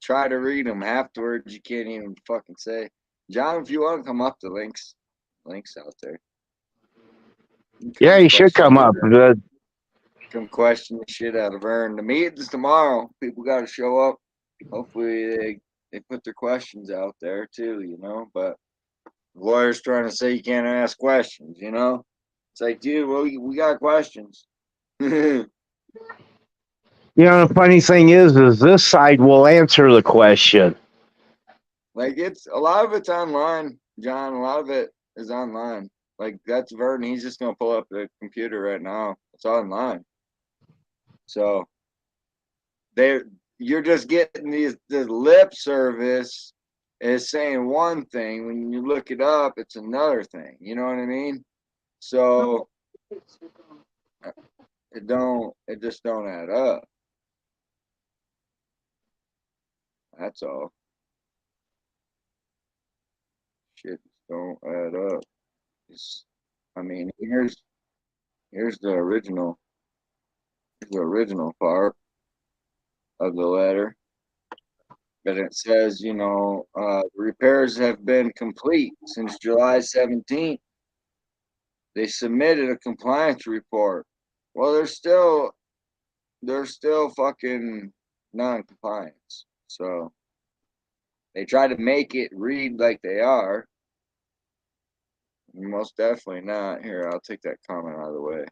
Try to read them. Half the words you can't even fucking say. John, if you want to come up, the links out there. Yeah, you should come up. Come question the shit out of her. And the meeting's tomorrow. People got to show up. Hopefully they put their questions out there too, But the lawyer's trying to say you can't ask questions, It's like, dude, well, we got questions. The funny thing is this side will answer the question. Like a lot of it's online, John. A lot of it is online. Like that's Vernon. He's just gonna pull up the computer right now. It's online. So you're just getting the lip service is saying one thing. When you look it up, it's another thing. You know what I mean? So it just don't add up. That's all. Shit don't add up. Here's the original part of the letter. But it says, repairs have been complete since July 17th. They submitted a compliance report. Well, they're still fucking non-compliance. So they try to make it read like they are. Most definitely not. Here, I'll take that comment out of the way.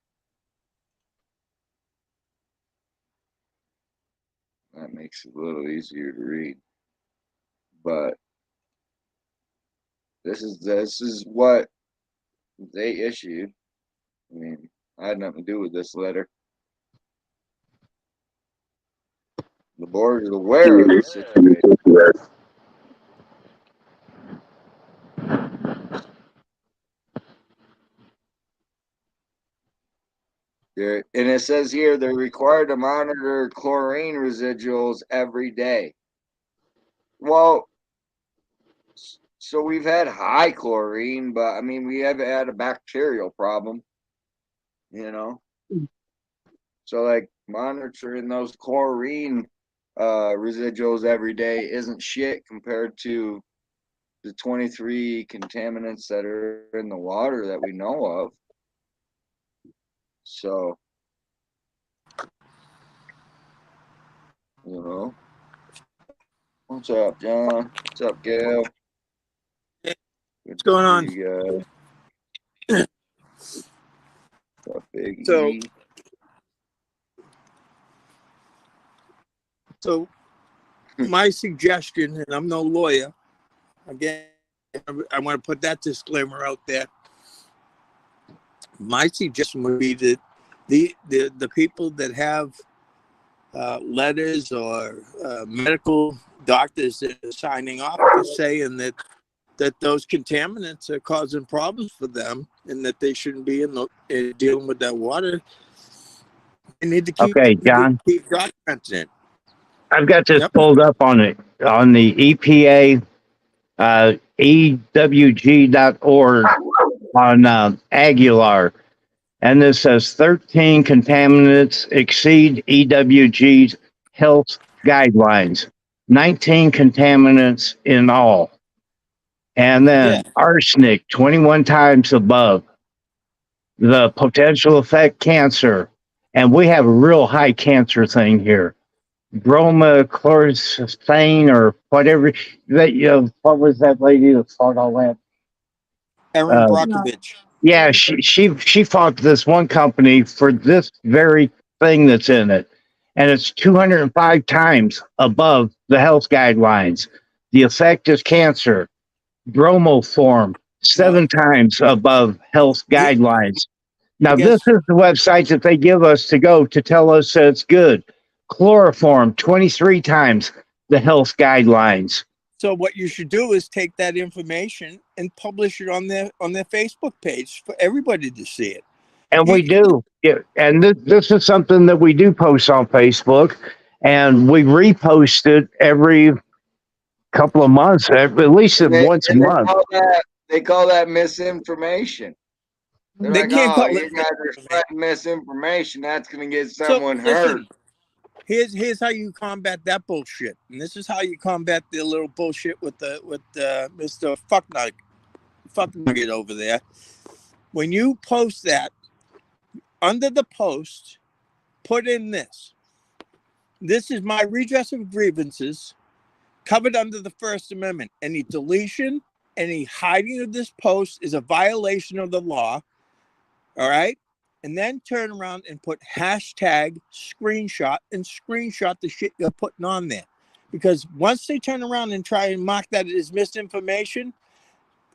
That makes it a little easier to read. But this is what they issued. I mean, I had nothing to do with this letter. The board is aware of the situation. And it says here they're required to monitor chlorine residuals every day. Well, so we've had high chlorine, but I mean, we haven't had a bacterial problem, So like monitoring those chlorine residuals every day isn't shit compared to the 23 contaminants that are in the water that we know of. So, what's up, John? What's up, Gail? What's going on? So my suggestion, and I'm no lawyer, again, I want to put that disclaimer out there. My suggestion would be that the people that have letters or medical doctors that are signing off saying that those contaminants are causing problems for them and that they shouldn't be dealing with that water. They need to keep John. keep documenting it. I've got this pulled up on the EPA EWG.org on Aguilar. And this says 13 contaminants exceed EWG's health guidelines, 19 contaminants in all. And then arsenic, 21 times above. The potential affect cancer. And we have a real high cancer thing here. Bromochlorophane or whatever that what was that lady that fought all that? Erin Brockovich. Yeah, she fought this one company for this very thing that's in it, and it's 205 times above the health guidelines. The effect is cancer. Bromoform, 7 times above health guidelines. Now, this is the website that they give us to go to tell us that it's good. Chloroform, 23 times the health guidelines. So what you should do is take that information and publish it on their Facebook page for everybody to see it. And we do. Yeah. And this is something that we do post on Facebook, and we repost it every couple of months, at least once a month. They call that misinformation. They can't call you guys are spreading misinformation. That's going to get someone hurt. Here's how you combat that bullshit, and this is how you combat the little bullshit with Mr. Fucknugget over there. When you post that, under the post, put in this. This is my redress of grievances, covered under the First Amendment. Any deletion, any hiding of this post is a violation of the law. All right. And then turn around and put hashtag screenshot and screenshot the shit you're putting on there. Because once they turn around and try and mark that as misinformation,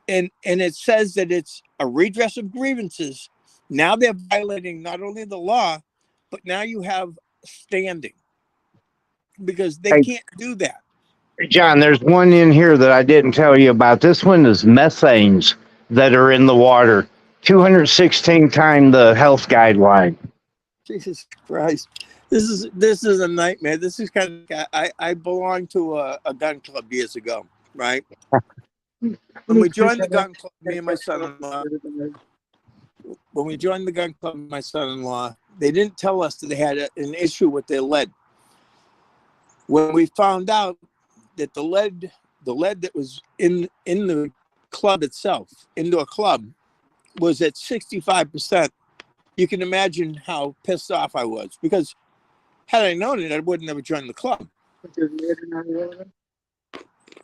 and it says that it's a redress of grievances, now they're violating not only the law, but now you have standing. Because they can't do that. John, there's one in here that I didn't tell you about. This one is methanes that are in the water. 216 times the health guideline. Jesus Christ. This is a nightmare. This is kind of, I belonged to a gun club years ago, right? When we joined the gun club, me and my son-in-law, they didn't tell us that they had an issue with their lead. When we found out that the lead that was in the club itself, indoor club, was at 65%, you can imagine how pissed off I was, because had I known it, I would never joined the club.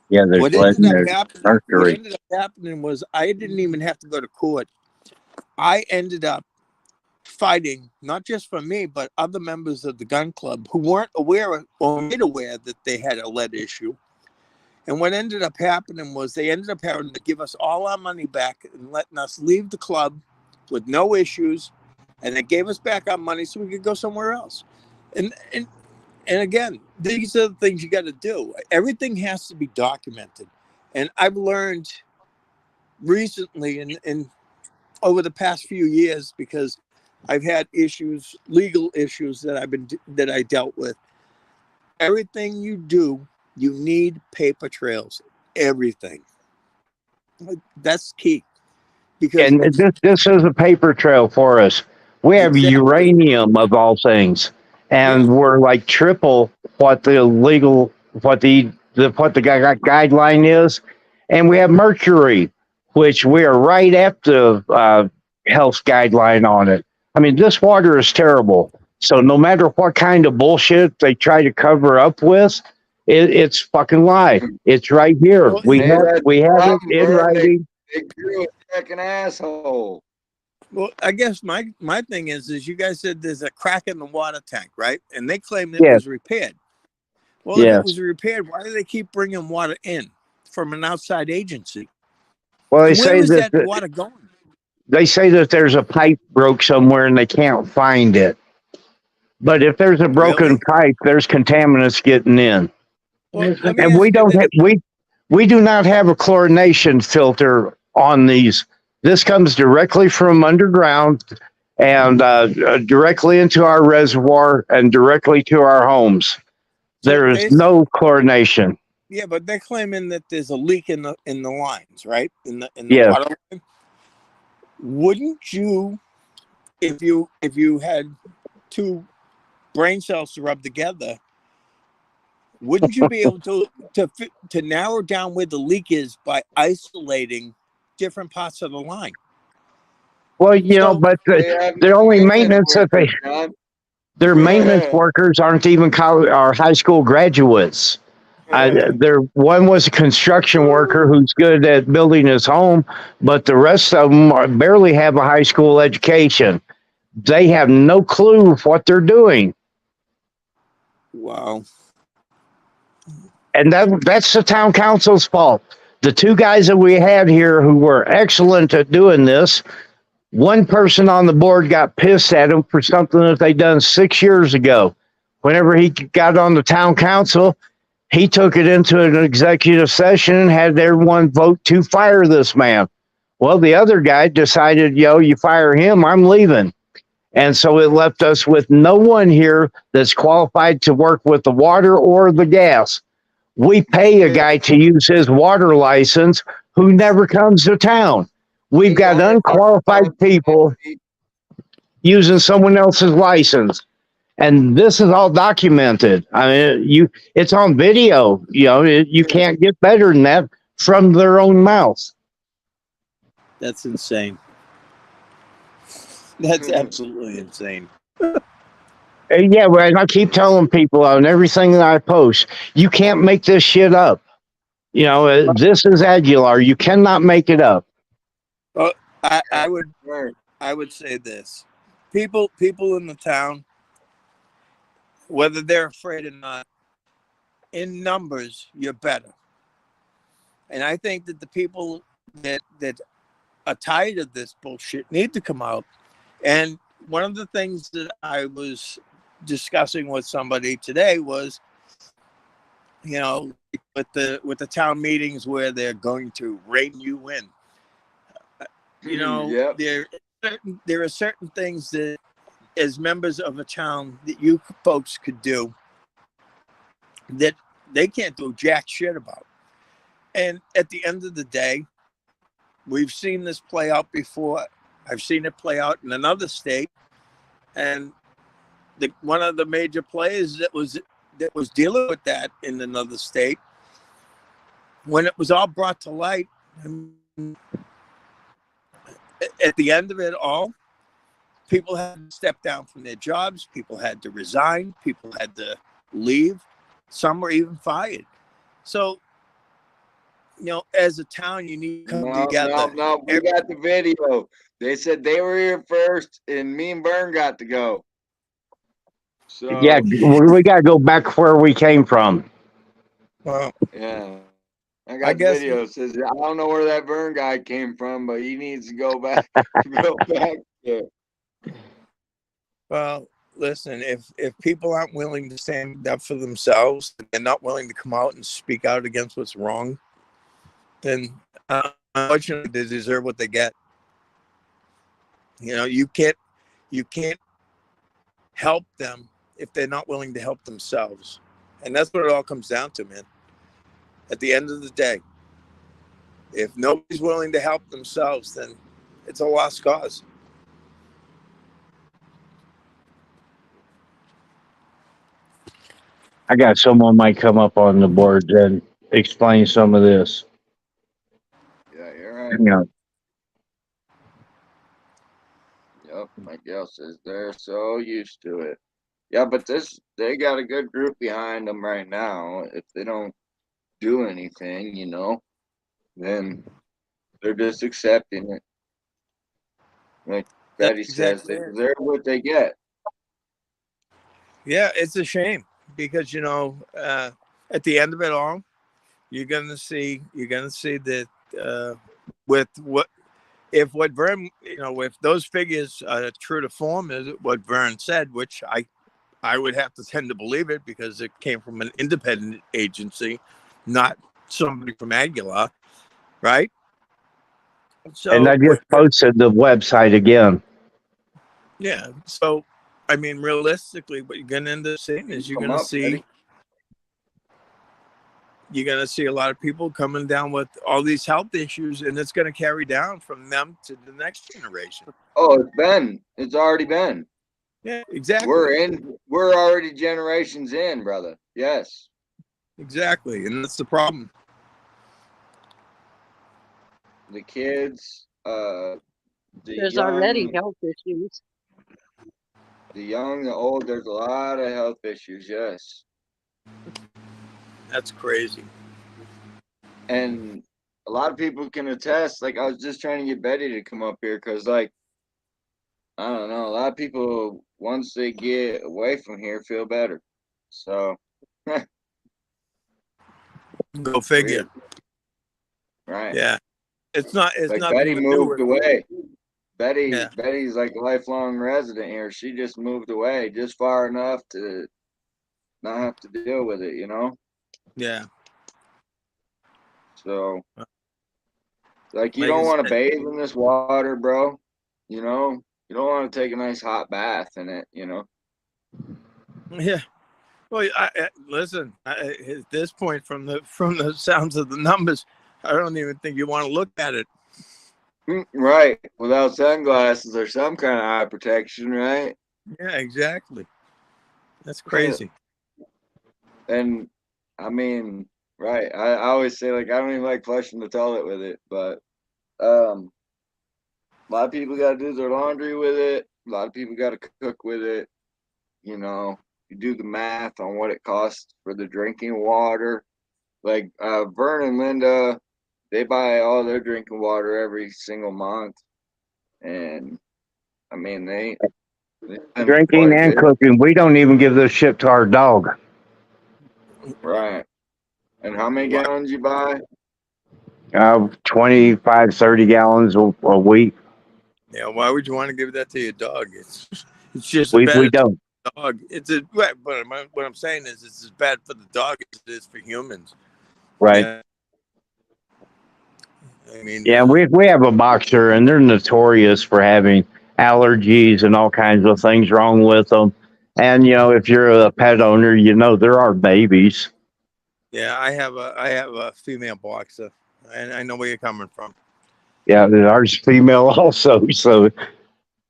Yeah, there's what ended up happening was I didn't even have to go to court. I ended up fighting, not just for me, but other members of the gun club who weren't aware or made aware that they had a lead issue. And what ended up happening was they ended up having to give us all our money back and letting us leave the club with no issues. And they gave us back our money so we could go somewhere else. And again, these are the things you got to do. Everything has to be documented. And I've learned recently and over the past few years, because I've had issues, legal issues that I dealt with. Everything you do, you need paper trails. Everything. That's key. Because this is a paper trail for us. We have uranium of all things, and we're like triple what the guideline is, and we have mercury, which we are right at the health guideline on it. I mean, this water is terrible. So no matter what kind of bullshit they try to cover up with, it's fucking lie. It's right here. We have it in writing. They grew a second asshole. Well, I guess my thing is you guys said there's a crack in the water tank, right? And they claim it Yes, was repaired. Well, if it yes. was repaired, why do they keep bringing water in from an outside agency? Well, And where is that water going? they say that there's a pipe broke somewhere and they can't find it. But if there's a broken Really? pipe, there's contaminants getting in, Well, let me and we ask you don't this. we do not have a chlorination filter on these. This comes directly from underground and directly into our reservoir and directly to our homes. So There is they, no chlorination. yeah, but they're claiming that there's a leak in the lines, right? In the Yes. water line. Wouldn't you, if you had two brain cells to rub together, wouldn't you be able to narrow down where the leak is by isolating different parts of the line? Well, you know, So but They have the only maintenance maintenance that workers, John. their maintenance workers aren't even college or high school graduates. One was a construction worker who's good at building his home, but the rest of them barely have a high school education. They have no clue of what they're doing, Wow. and that's the town council's fault. The two guys that we had here who were excellent at doing this, one person on the board got pissed at him for something that they done 6 years ago. Whenever he got on the town council, he took it into an executive session and had everyone vote to fire this man. Well, the other guy decided, you fire him, I'm leaving. And so it left us with no one here that's qualified to work with the water or the gas. We pay a guy to use his water license who never comes to town. We've got unqualified people using someone else's license. And this is all documented. I mean, it's on video. You can't get better than that from their own mouth. That's insane. That's absolutely insane. Yeah, well, and I keep telling people on everything that I post, you can't make this shit up. This is Aguilar. You cannot make it up. Well, I would say this: people in the town, whether they're afraid or not, in numbers, you're better. And I think that the people that are tired of this bullshit need to come out. And one of the things that I was discussing with somebody today was, with the town meetings where they're going to rein you in. Yep. There are certain things that, as members of a town, that you folks could do that they can't do jack shit about. And at the end of the day, we've seen this play out before. I've seen it play out in another state, and one of the major players that was dealing with that in another state, when it was all brought to light, at the end of it all, people had to step down from their jobs. People had to resign. People had to leave. Some were even fired. So, as a town, you need to come together. No, we got the video. They said they were here first, and me and Bern got to go. So Yeah, we got to go back where we came from. Well, yeah, I guess video. It says I don't know where that Vern guy came from, but he needs to go back. Go back there. Well, listen, if people aren't willing to stand up for themselves and not willing to come out and speak out against what's wrong, then unfortunately they deserve what they get. You can't help them if they're not willing to help themselves. And that's what it all comes down to, man. At the end of the day, if nobody's willing to help themselves, then it's a lost cause. I got someone might come up on the board and explain some of this. Yeah, you're right. Yep, my gal says they're so used to it. Yeah, but they got a good group behind them right now. If they don't do anything, then they're just accepting it. Like Betty That's says exactly they it. deserve what they get. Yeah, it's a shame because at the end of it all, you're gonna see that with what Vern, if those figures are true to form, is what Vern said, which I would have to tend to believe it because it came from an independent agency, not somebody from Aguilar, right? And So I just posted the website again. yeah, so I mean, realistically, what you're gonna end up seeing is you're Come gonna up, see a lot of people coming down with all these health issues, and it's gonna carry down from them to the next generation. Oh, it's already been. Yeah, exactly. We're already generations in, brother. Yes. Exactly, and that's the problem. The kids, the There's already young, health issues. the old, there's a lot of health issues, yes. That's crazy. And a lot of people can attest, like I was just trying to get Betty to come up here because like I don't know, a lot of people once they get away from here feel better. So Go figure. weird. Right. Yeah. It's Like nothing Betty to do moved with away. Yeah. Betty's like a lifelong resident here. She just moved away just far enough to not have to deal with it, Yeah. So like you Like don't I want to said, bathe in this water, bro. You don't want to take a nice hot bath in it, yeah. Well, listen. At this point, from the sounds of the numbers, I don't even think you want to look at it. Right. Without sunglasses or some kind of eye protection, right? Yeah, exactly. That's crazy. And I mean, right. I always say like I don't even like flushing the toilet with it, but a lot of people got to do their laundry with it. A lot of people got to cook with it. You do the math on what it costs for the drinking water. Like Vern and Linda, they buy all their drinking water every single month, and I mean they spend Drinking quite a and bit. cooking. We don't even give this shit to our dog. Right. And how many gallons you buy? 25, 30 gallons a week. Yeah. Why would you want to give that to your dog? It's just as We bad as don't. the dog. Right, but what I'm saying is it's as bad for the dog as it is for humans. Right. Yeah. I mean, Yeah, we have a boxer, and they're notorious for having allergies and all kinds of things wrong with them. And if you're a pet owner, there are babies. yeah, I have a female boxer, and I know where you're coming from. Yeah, ours female also. So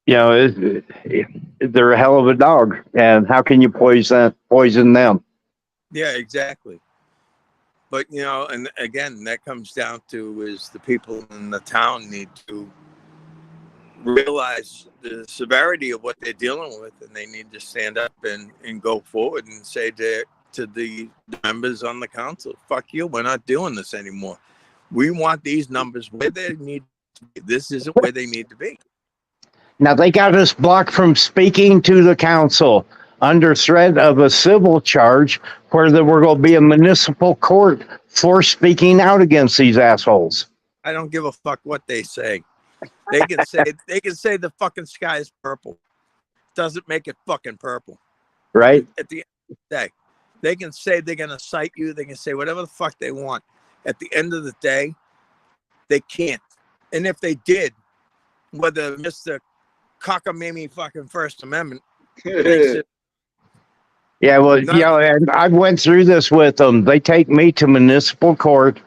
they're a hell of a dog, and how can you poison them? Yeah, exactly. But and again, that comes down to is the people in the town need to realize the severity of what they're dealing with, and they need to stand up and go forward and say to the members on the council, fuck you, we're not doing this anymore. We want these numbers where they need to be. This isn't where they need to be. Now, they got us blocked from speaking to the council under threat of a civil charge where there were going to be a municipal court for speaking out against these assholes. I don't give a fuck what they say. They can say the fucking sky is purple. Doesn't make it fucking purple. Right? At the end of the day, they can say they're going to cite you. They can say whatever the fuck they want. At the end of the day, they can't. And if they did, whether Mr. Cockamamie fucking First Amendment makes it. Yeah, well, and I went through this with them. They take me to municipal court,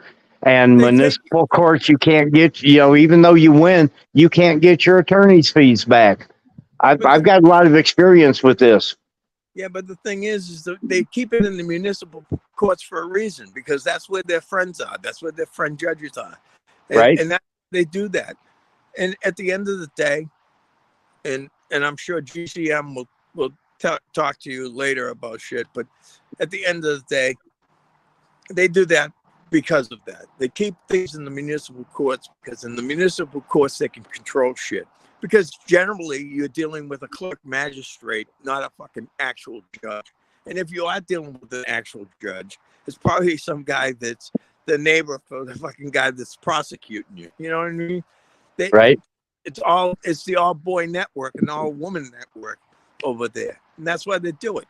and municipal courts, you can't get, even though you win, you can't get your attorney's fees back. I've got a lot of experience with this. Yeah, but the thing is that they keep it in the municipal courts for a reason, because that's where their friends are. That's where their friend judges are. Right. And they do that. And at the end of the day, and I'm sure GCM will talk to you later about shit, but at the end of the day, they do that because of that. They keep things in the municipal courts because in the municipal courts they can control shit. Because generally you're dealing with a clerk magistrate, not a fucking actual judge. And if you are dealing with an actual judge, it's probably some guy that's the neighbor for the fucking guy that's prosecuting you. You know what I mean? Right. It's the all boy network and all woman network over there. And that's why they do it.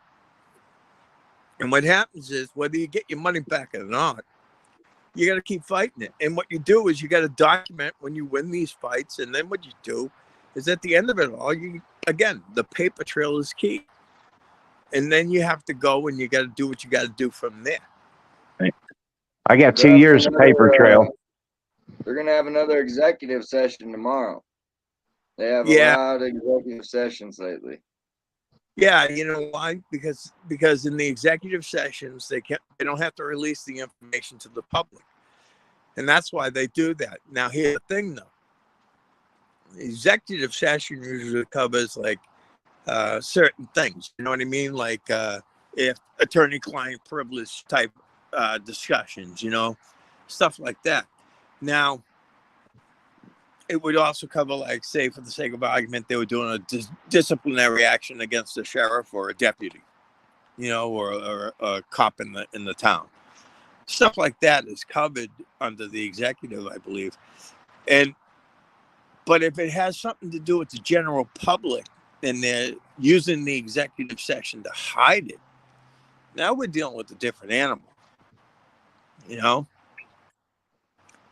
And what happens is, whether you get your money back or not, you got to keep fighting it. And what you do is you got to document when you win these fights. And then what you do is, at the end of it all, again, the paper trail is key. And then you have to go and you got to do what you got to do from there. I got 2 years of paper trail. They're going to have another executive session tomorrow. They have a lot of executive sessions lately. Yeah, you know why? Because in the executive sessions, they don't have to release the information to the public. And that's why they do that. Now, here's the thing, though. The executive session usually covers, like, certain things. You know what I mean? Like, if attorney-client privilege type discussions, you know, stuff like that. Now, it would also cover, like, say, for the sake of argument, they were doing a disciplinary action against a sheriff or a deputy, you know, or a cop in the town. Stuff like that is covered under the executive, I believe. But if it has something to do with the general public and they're using the executive session to hide it, now we're dealing with a different animal, you know?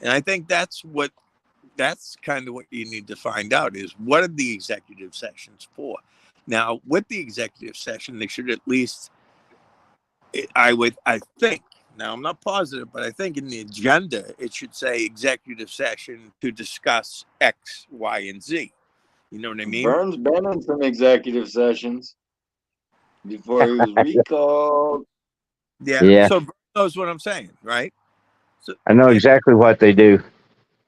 And I think that's kind of what you need to find out is, what are the executive sessions for? Now, with the executive session, they should at least, I think, now I'm not positive, but I think in the agenda, it should say executive session to discuss X, Y, and Z. You know what I mean? Vern's been in some executive sessions before he was recalled. Yeah. So Vern knows what I'm saying, right? So, I know exactly what they do.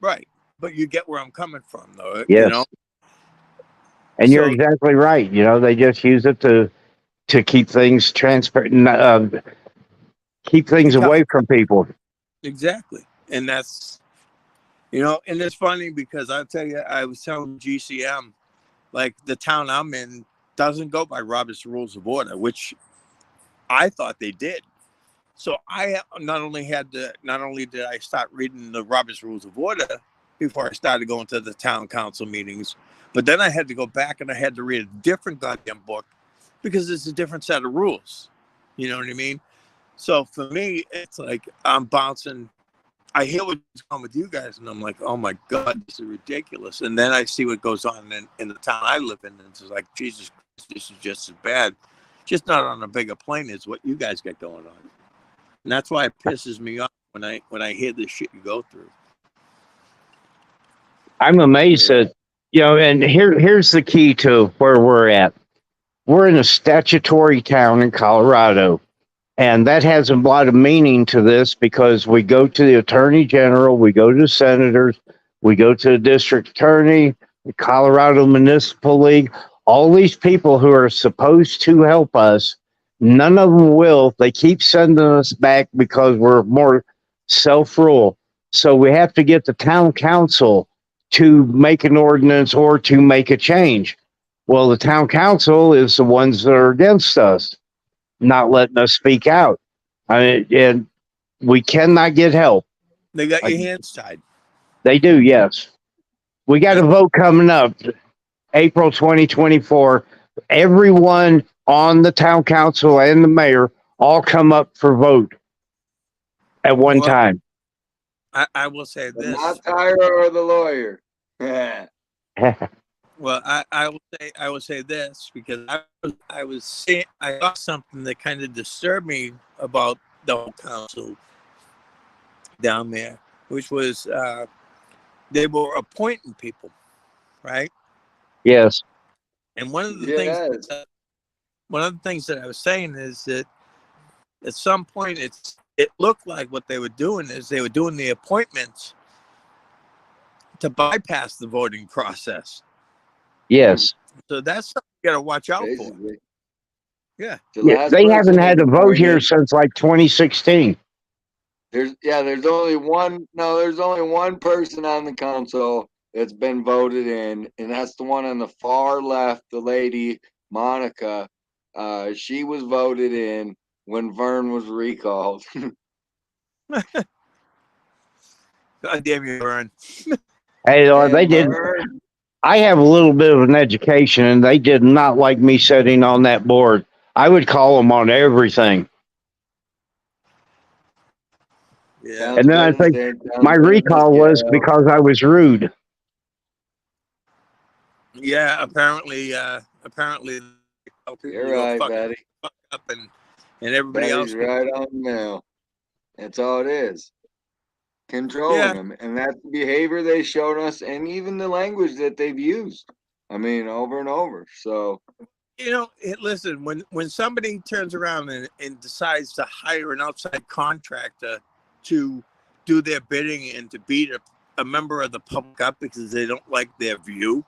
Right. But you get where I'm coming from, though. Yes. You know? And you're exactly right. You know, they just use it to keep things transparent, keep things away from people. Exactly. And that's, you know, and it's funny because I'll tell you, I was telling GCM, like, the town I'm in doesn't go by Robert's Rules of Order, which I thought they did. So I not only did I start reading the Robert's Rules of Order before I started going to the town council meetings, but then I had to go back and I had to read a different goddamn book because it's a different set of rules. You know what I mean? So for me, it's like I'm bouncing. I hear what's going on with you guys, and I'm like, oh my God, this is ridiculous. And then I see what goes on in the town I live in, and it's like, Jesus Christ, this is just as bad, just not on a bigger plane as what you guys got going on. And that's why it pisses me off when I hear this shit you go through. I'm amazed that, you know, and here's the key to where we're at. We're in a statutory town in Colorado, and that has a lot of meaning to this because we go to the attorney general, we go to senators, we go to the district attorney, the Colorado Municipal League, all these people who are supposed to help us. None of them will. They keep sending us back because we're more self-rule. So we have to get the town council to make an ordinance or to make a change. Well, the town council is the ones that are against us, not letting us speak out. And we cannot get help. They got your hands tied. They do, yes. We got a vote coming up, April 2024. Everyone on the town council and the mayor all come up for vote at one time. I will say this. Not Tyra or the lawyer. Well, I will say this because I saw something that kind of disturbed me about the whole council down there, which was they were appointing people, right? Yes. And one of the things that I was saying is that at some point it looked like what they were doing is they were doing the appointments to bypass the voting process. Yes. So that's something you got to watch out for. Yeah. They haven't had a vote here since like 2016. There's only one person on the council that's been voted in, and that's the one on the far left, the lady, Monica. She was voted in when Vern was recalled. God damn you, Vern. Hey, they And did. Vern, I have a little bit of an education, and they did not like me sitting on that board. I would call them on everything. Yeah. And Towns then I think president, my towns president, recall was yeah. because I was rude. Yeah, apparently, tell people You're to go right, fuck Betty. up, and everybody Betty's else. right on the nail. That's all it is. Controlling Yeah. them. And that's the behavior they showed us, and even the language that they've used. I mean, over and over. So, You know, listen, when somebody turns around and decides to hire an outside contractor to do their bidding and to beat a member of the public up because they don't like their view,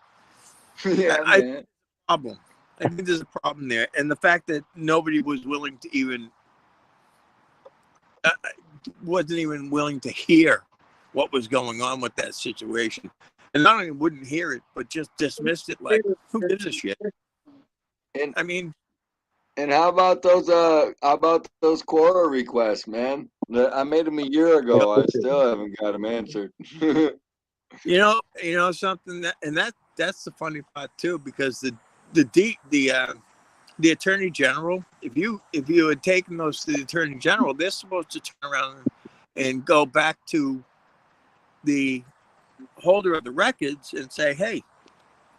yeah, I think man. there's a problem. I think there's a problem there. And the fact that nobody was willing to even, wasn't even willing to hear what was going on with that situation. And not only wouldn't hear it, but just dismissed it like, who gives a shit? And I mean, and how about those quota requests, man? I made them a year ago. I still haven't got them answered. you know something that's the funny part too, because the attorney general, if you had taken those to the attorney general, they're supposed to turn around and go back to the holder of the records and say, hey,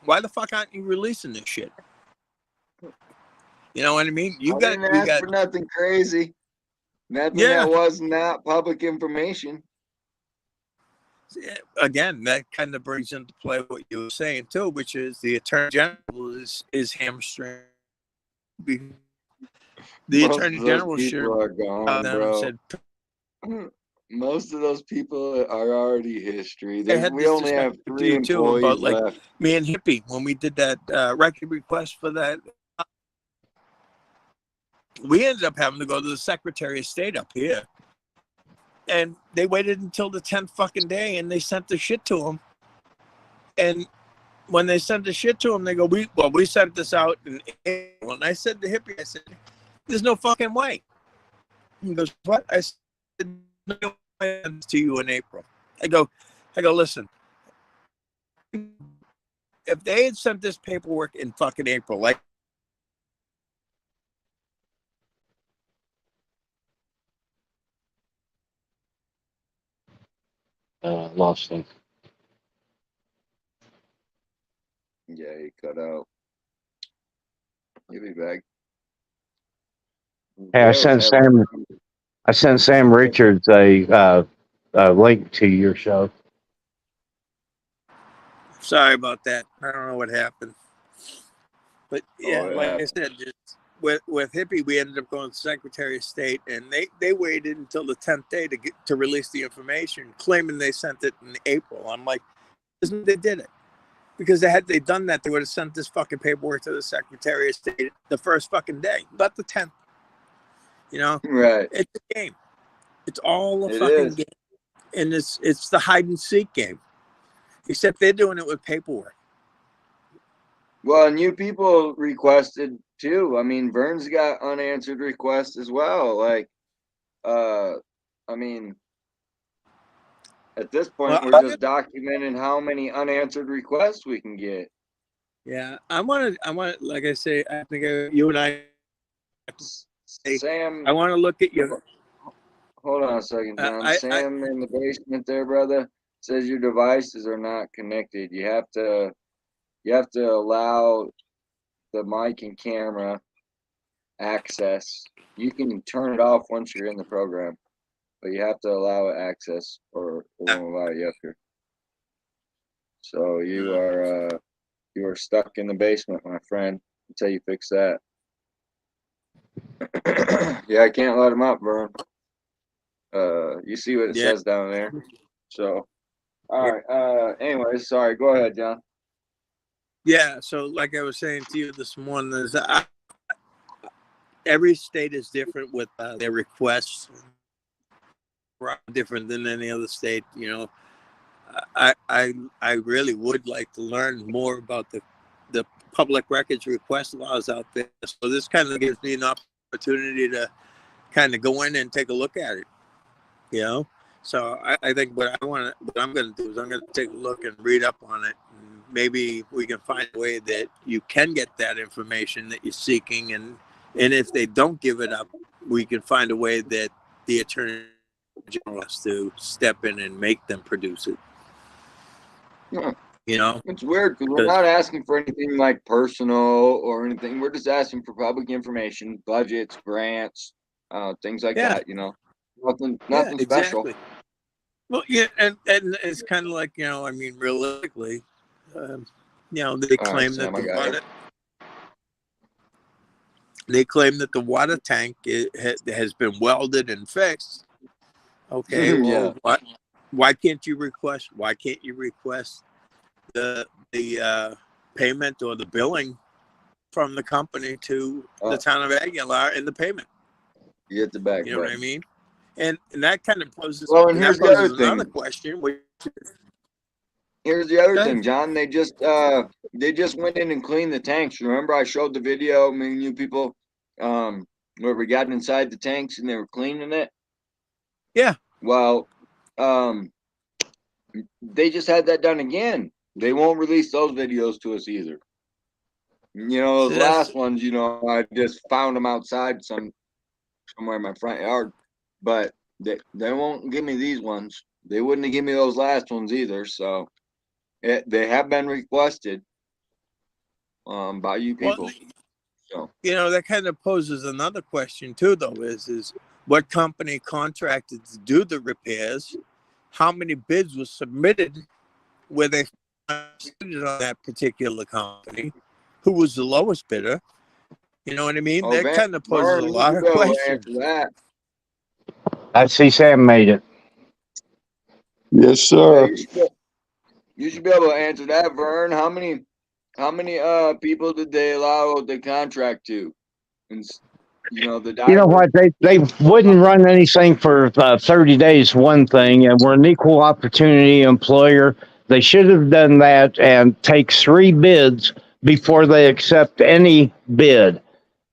why the fuck aren't you releasing this shit? You know what I mean? I didn't ask for nothing crazy. Nothing that was not public information. Again, that kind of brings into play what you were saying too, which is the attorney general is hamstring. The Most attorney of those general should people are gone, bro. said, Most of those people are already history. I had We this only have discussion with 3 you too about employees like left. me and Hippie when we did that record request for that. We ended up having to go to the Secretary of State up here, and they waited until the 10th fucking day, and they sent the shit to him. And when they sent the shit to him, they go, we sent this out in April. And I said to Hippie, I said, there's no fucking way. He goes, what? I said, no way to you in April. I go, listen, if they had sent this paperwork in fucking April, like, Lost him. Yeah, he cut out. He'll be back. Hey, I sent Sam Richards a link to your show. sorry about that. I don't know what happened. But yeah, like I said, just with Hippie, we ended up going to the Secretary of State, and they waited until the 10th day to release the information, claiming they sent it in April. I'm like, they did it. Because had they done that, they would have sent this fucking paperwork to the Secretary of State the first fucking day, not the 10th. You know? Right. It's a game. It's all a It fucking is. game. And it's the hide and seek game. Except they're doing it with paperwork. Well, and you people requested too. I mean, Vern's got unanswered requests as well. Like, I mean, at this point, we're just documenting how many unanswered requests we can get. Yeah, I want, like I say, I think you and I, Sam, I want to look at your. Hold on a second, John. Sam in the basement there, brother, says your devices are not connected. You have to allow the mic and camera access. You can turn it off once you're in the program, but you have to allow it access, or it won't allow you up here. So you are stuck in the basement, my friend, until you fix that. Yeah, I can't let him up, Vern. You see what it says down there. So, all right. Anyways, sorry. Go ahead, John. Yeah. So, like I was saying to you this morning, is every state is different with their requests. Different than any other state, you know. I really would like to learn more about the public records request laws out there. So this kind of gives me an opportunity to kind of go in and take a look at it. You know, so I think what I'm going to do is I'm going to take a look and read up on it. And maybe we can find a way that you can get that information that you're seeking, and if they don't give it up, we can find a way that the attorney general has to step in and make them produce it. Yeah. You know, it's weird because we're not asking for anything like personal or anything. We're just asking for public information, budgets, grants, things like that. You know, nothing special. Exactly. Well, yeah, and it's kind of like, you know, I mean, realistically, you know, they claim that the water. They claim that the water tank has been welded and fixed. Okay, well, why can't you request? Why can't you request the payment or the billing from the company to the town of Aguilar and the payment? You get the back. You know what I mean? And that kind of poses. Well, and here's the other thing. Another question. Here's the other thing, John. They just went in and cleaned the tanks. Remember, I showed the video, me and you people, where we got inside the tanks and they were cleaning it. Yeah. Well, they just had that done again. They won't release those videos to us either. You know, those last ones, you know, I just found them outside somewhere in my front yard, but they won't give me these ones. They wouldn't have given me those last ones either. So they have been requested by you people. Well, so, you know, that kind of poses another question too, though, is what company contracted to do the repairs? How many bids were submitted where they submitted on that particular company? Who was the lowest bidder? You know what I mean? That kind of poses a lot of questions. I see Sam made it. Yes, sir. You should be able to answer that, Vern. How many people did they allow the contract to? And, you know, You know what? They wouldn't run anything for 30 days, one thing, and we're an equal opportunity employer. They should have done that and take 3 bids before they accept any bid.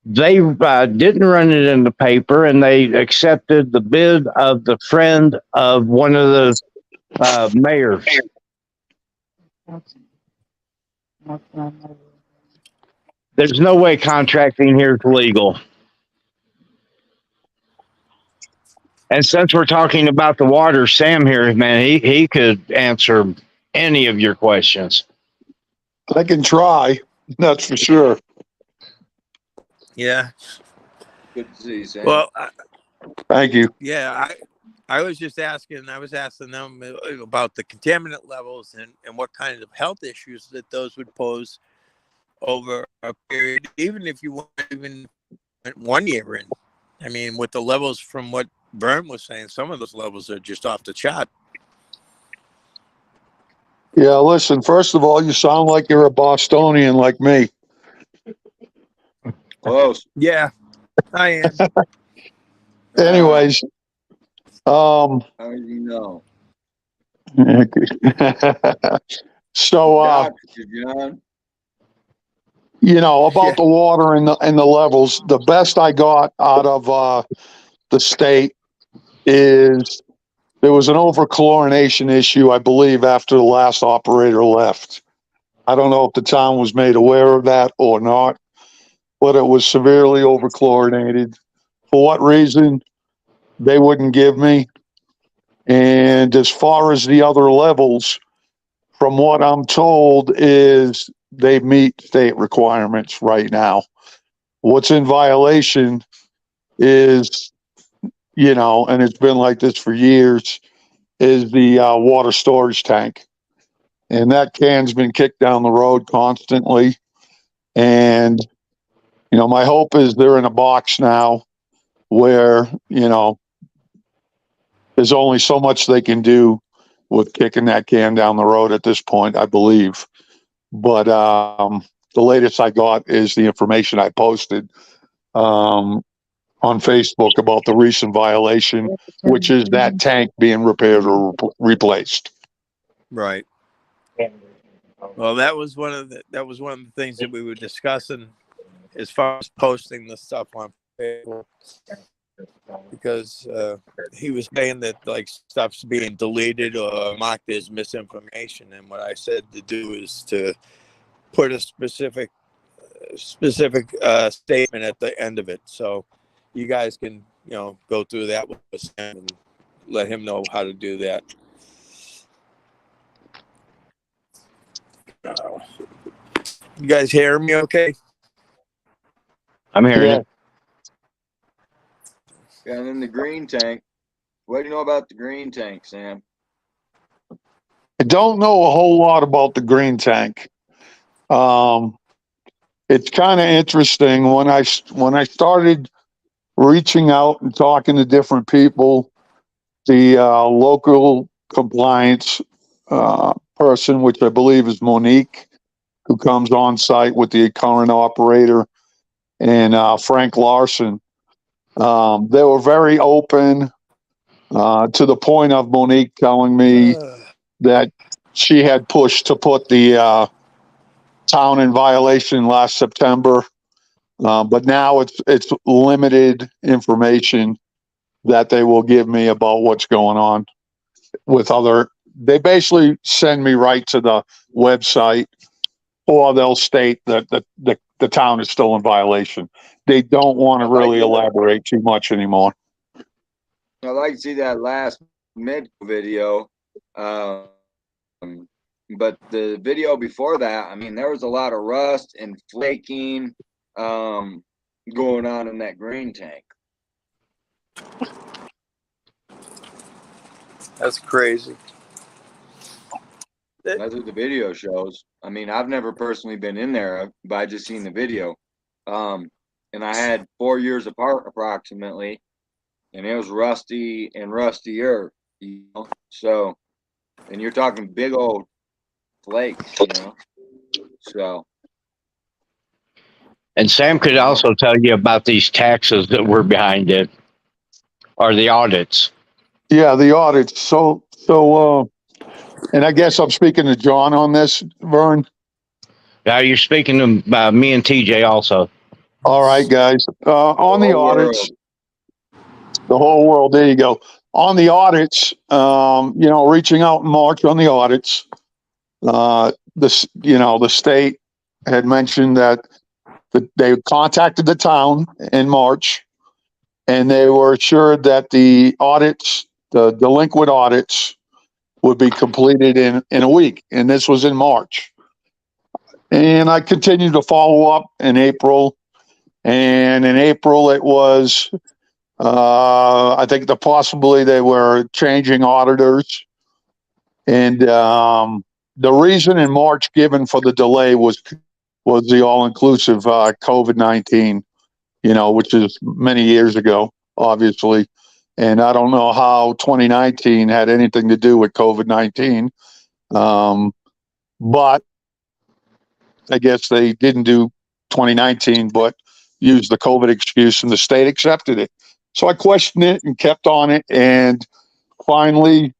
They didn't run it in the paper, and they accepted the bid of the friend of one of the mayors. There's no way contracting here is legal. And since we're talking about the water, Sam here, man, he could answer any of your questions. I can try, that's for sure. Yeah. Good to see you, Sam. Well, thank you. Yeah, I was just asking. I was asking them about the contaminant levels and what kind of health issues that those would pose over a period, even if you weren't even 1 year in. I mean, with the levels from what Vern was saying, some of those levels are just off the chart. Yeah, listen, first of all, you sound like you're a Bostonian like me. Close. Yeah, I am. Anyways, how do you know? So, you know, about the water and the levels, the best I got out of the state is there was an overchlorination issue, I believe, after the last operator left. I don't know if the town was made aware of that or not, but it was severely overchlorinated. For what reason, they wouldn't give me. And as far as the other levels, from what I'm told, is they meet state requirements right now. What's in violation is, you know, and it's been like this for years, is the water storage tank. And that can's been kicked down the road constantly. And, you know, my hope is they're in a box now where, you know, there's only so much they can do with kicking that can down the road at this point, I believe. But the latest I got is the information I posted on Facebook about the recent violation, which is that tank being repaired or replaced. Right. Well, that was one of the things that we were discussing as far as posting the stuff on Facebook, because he was saying that like stuff's being deleted or marked as misinformation, and what I said to do is to put a specific statement at the end of it, so you guys can go through that with Sam and let him know how to do that. You guys hear me okay? I'm hearing it. Yeah, and then the green tank. What do you know about the green tank, Sam? I don't know a whole lot about the green tank. It's kind of interesting when I started reaching out and talking to different people. The local compliance person, which I believe is Monique, who comes on site with the current operator, and Frank Larson. They were very open to the point of Monique telling me that she had pushed to put the town in violation last September, but now it's limited information that they will give me about what's going on with other. They basically send me right to the website, or they'll state that the town is still in violation. They don't want to really elaborate too much anymore. I'd like to see that last mid video, but the video before that, I mean, there was a lot of rust and flaking going on in that green tank. That's crazy. That's what the video shows. I mean, I've never personally been in there, but I just seen the video. And I had 4 years apart approximately, and it was rusty and rustier, So, and you're talking big old flakes, So. And Sam could also tell you about these taxes that were behind it, or the audits. Yeah, the audits. So, and I guess I'm speaking to John on this, Vern. Now you're speaking to me and TJ also. All right, guys. On the audits, the whole world. There you go. On the audits, reaching out in March on the audits, the state had mentioned that they contacted the town in March, and they were assured that the audits, the delinquent audits, would be completed in a week. And this was in March. And I continued to follow up in April. And in April, it was, I think possibly they were changing auditors. And the reason in March given for the delay was the all-inclusive COVID-19, which is many years ago, obviously. And I don't know how 2019 had anything to do with COVID-19. But I guess they didn't do 2019, but used the COVID excuse, and the state accepted it. So I questioned it and kept on it. And finally,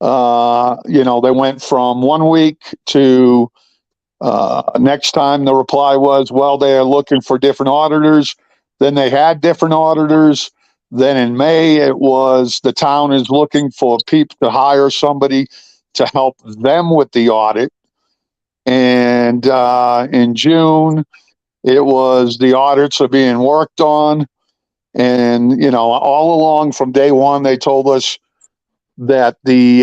they went from 1 week to next time the reply was, well, they are looking for different auditors. Then they had different auditors. Then in May, it was the town is looking for people to hire somebody to help them with the audit. And in June, it was the audits are being worked on. And, all along from day one, they told us that the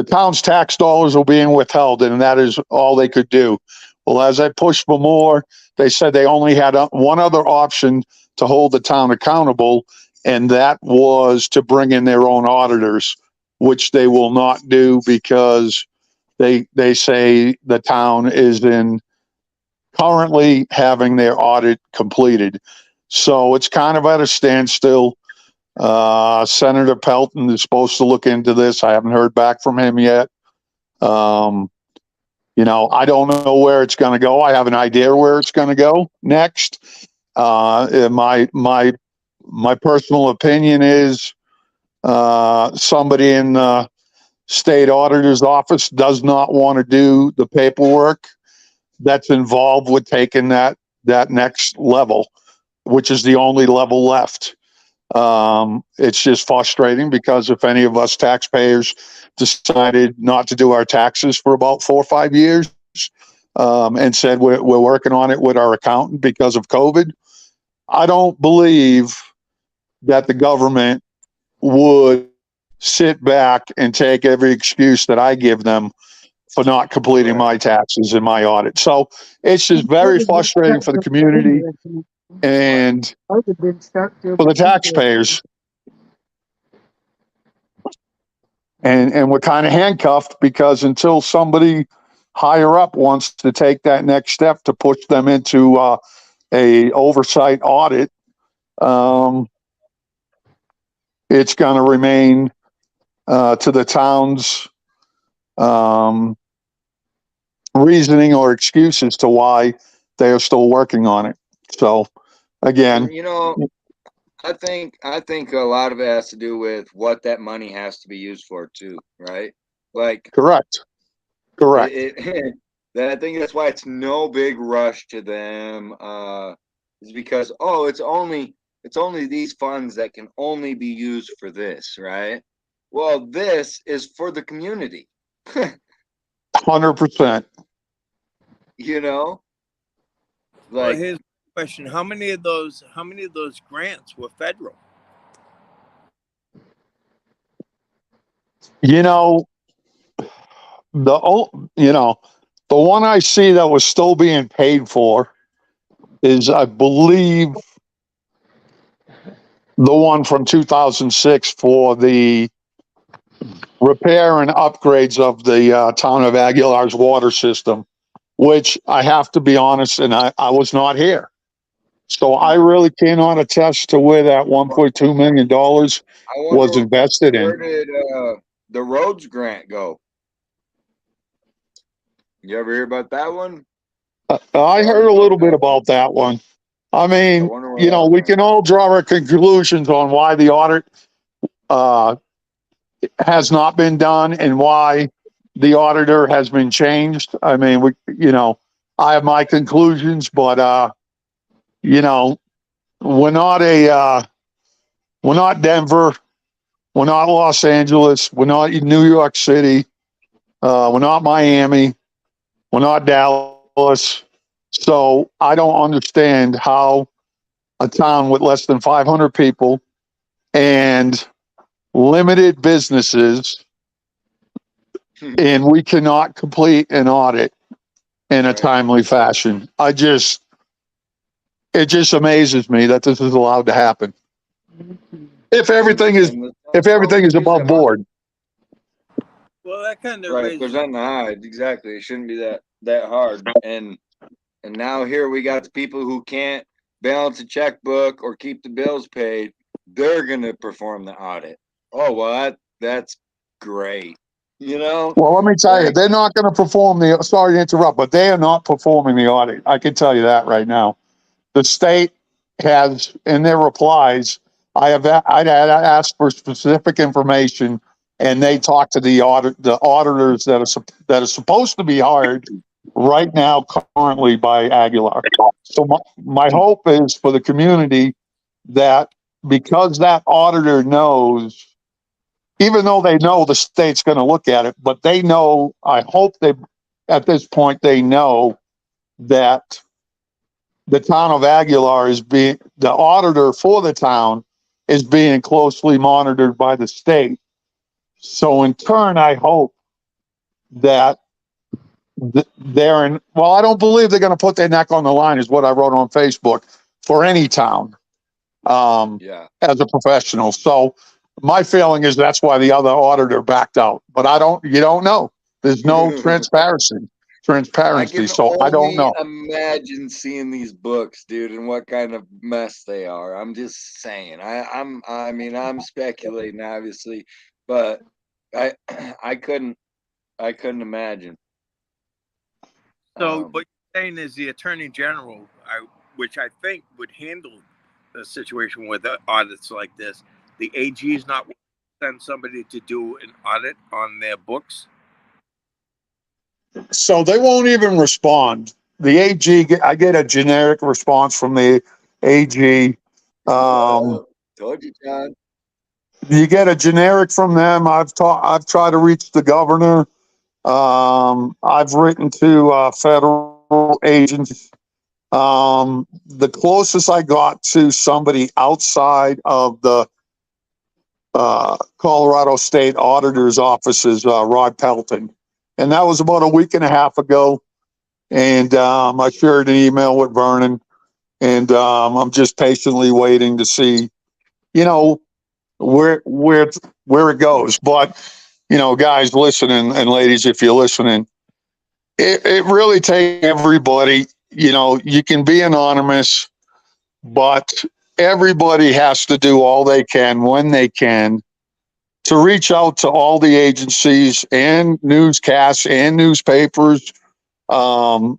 town's tax dollars were being withheld, and that is all they could do. Well, as I pushed for more, they said they only had one other option to hold the town accountable, and that was to bring in their own auditors, which they will not do because they say the town is currently having their audit completed. So it's kind of at a standstill. Senator Pelton is supposed to look into this. I haven't heard back from him yet. I don't know where it's going to go. I have an idea where it's going to go next. My personal opinion is somebody in state auditor's office does not want to do the paperwork that's involved with taking that next level, which is the only level left. It's just frustrating because if any of us taxpayers decided not to do our taxes for about 4 or 5 years, and said we're working on it with our accountant because of COVID, I don't believe that the government would sit back and take every excuse that I give them for not completing my taxes and my audit. So it's just very frustrating for the community and for the taxpayers. And we're kind of handcuffed because until somebody higher up wants to take that next step to push them into a oversight audit, it's going to remain to the town's reasoning or excuse as to why they are still working on it. So again, You know, I think a lot of it has to do with what that money has to be used for too, right? Like correct. I think that's why it's no big rush to them. Is because it's only these funds that can only be used for this, right? Well, this is for the community. 100%. You know, Well, like here's the question: How many of those grants were federal? You know, the one I see that was still being paid for is, I believe, the one from 2006 for the repair and upgrades of the town of Aguilar's water system, which I have to be honest, and I was not here. So I really cannot attest to where that $1.2 million was invested in. where did the roads grant go? You ever hear about that one? I heard a little bit about that one. I mean, we can all draw our conclusions on why the audit has not been done and why the auditor has been changed. I mean, I have my conclusions, but we're not we're not Denver, we're not Los Angeles, we're not New York City, we're not Miami, we're not Dallas. So I don't understand how a town with less than 500 people and limited businesses, and we cannot complete an audit in a timely fashion. It just amazes me that this is allowed to happen. If everything is above board. Well, that kind of right. There's nothing to hide. Exactly. It shouldn't be that hard. And now here we got the people who can't balance a checkbook or keep the bills paid. They're gonna perform the audit. Oh well, that's great. Well, let me tell you, they're not going to perform sorry to interrupt, but they are not performing the audit. I can tell you that right now. The state has, in their replies, I'd asked for specific information, and they talked to the auditors that are supposed to be hired right now currently by Aguilar. So my hope is for the community that because that auditor knows, even though they know the state's going to look at it, but they know, I hope at this point, they know that the town of Aguilar the auditor for the town is being closely monitored by the state. So in turn, I hope that I don't believe they're going to put their neck on the line, is what I wrote on Facebook, for any town as a professional. So my feeling is that's why the other auditor backed out. But you don't know. There's no transparency. So I don't know. Imagine seeing these books, dude, and what kind of mess they are. I'm just saying. I'm speculating, obviously, but I couldn't imagine. So what you're saying is the Attorney General, which I think would handle the situation with audits like this. The AG is not send somebody to do an audit on their books? So they won't even respond. The AG, I get a generic response from the AG. Told you, John. You get a generic from them. I've tried to reach the governor. I've written to federal agents. The closest I got to somebody outside of the Colorado State Auditor's Office is Rod Pelton. And that was about a week and a half ago. And I shared an email with Vernon. And I'm just patiently waiting to see, you know, where it goes. But, you know, guys listening and ladies, if you're listening, it really takes everybody, you know, you can be anonymous, but everybody has to do all they can when they can to reach out to all the agencies and newscasts and newspapers for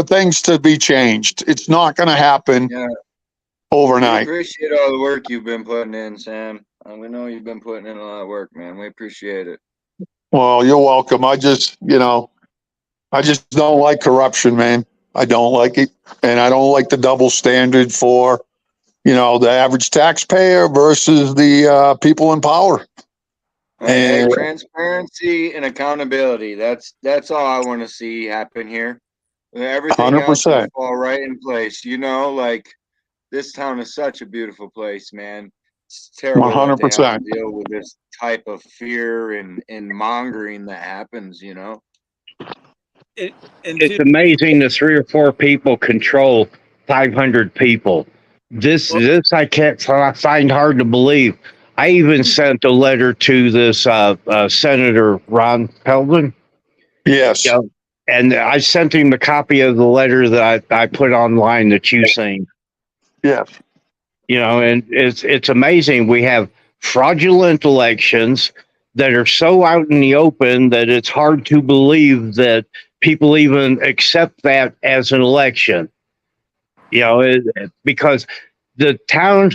things to be changed. It's not going to happen overnight. We appreciate all the work you've been putting in, Sam. We know you've been putting in a lot of work, man. We appreciate it. Well, you're welcome. I just don't like corruption, man. I don't like it. And I don't like the double standard for, you know, the average taxpayer versus the people in power. Hey, And transparency and accountability. That's all I want to see happen here. Everything else will 100%. fall right in place. You know, like this town is such a beautiful place, man. It's terrible that they have 100%. to deal with this type of fear and mongering that happens, you know. It's amazing that 3 or 4 people control 500 people. This I can't find hard to believe. I even sent a letter to this Senator Ron Pelton. Yes. You know, and I sent him a copy of the letter that I put online that you seen. Yes. You know, and it's amazing. We have fraudulent elections that are so out in the open that it's hard to believe that people even accept that as an election. You know, because the town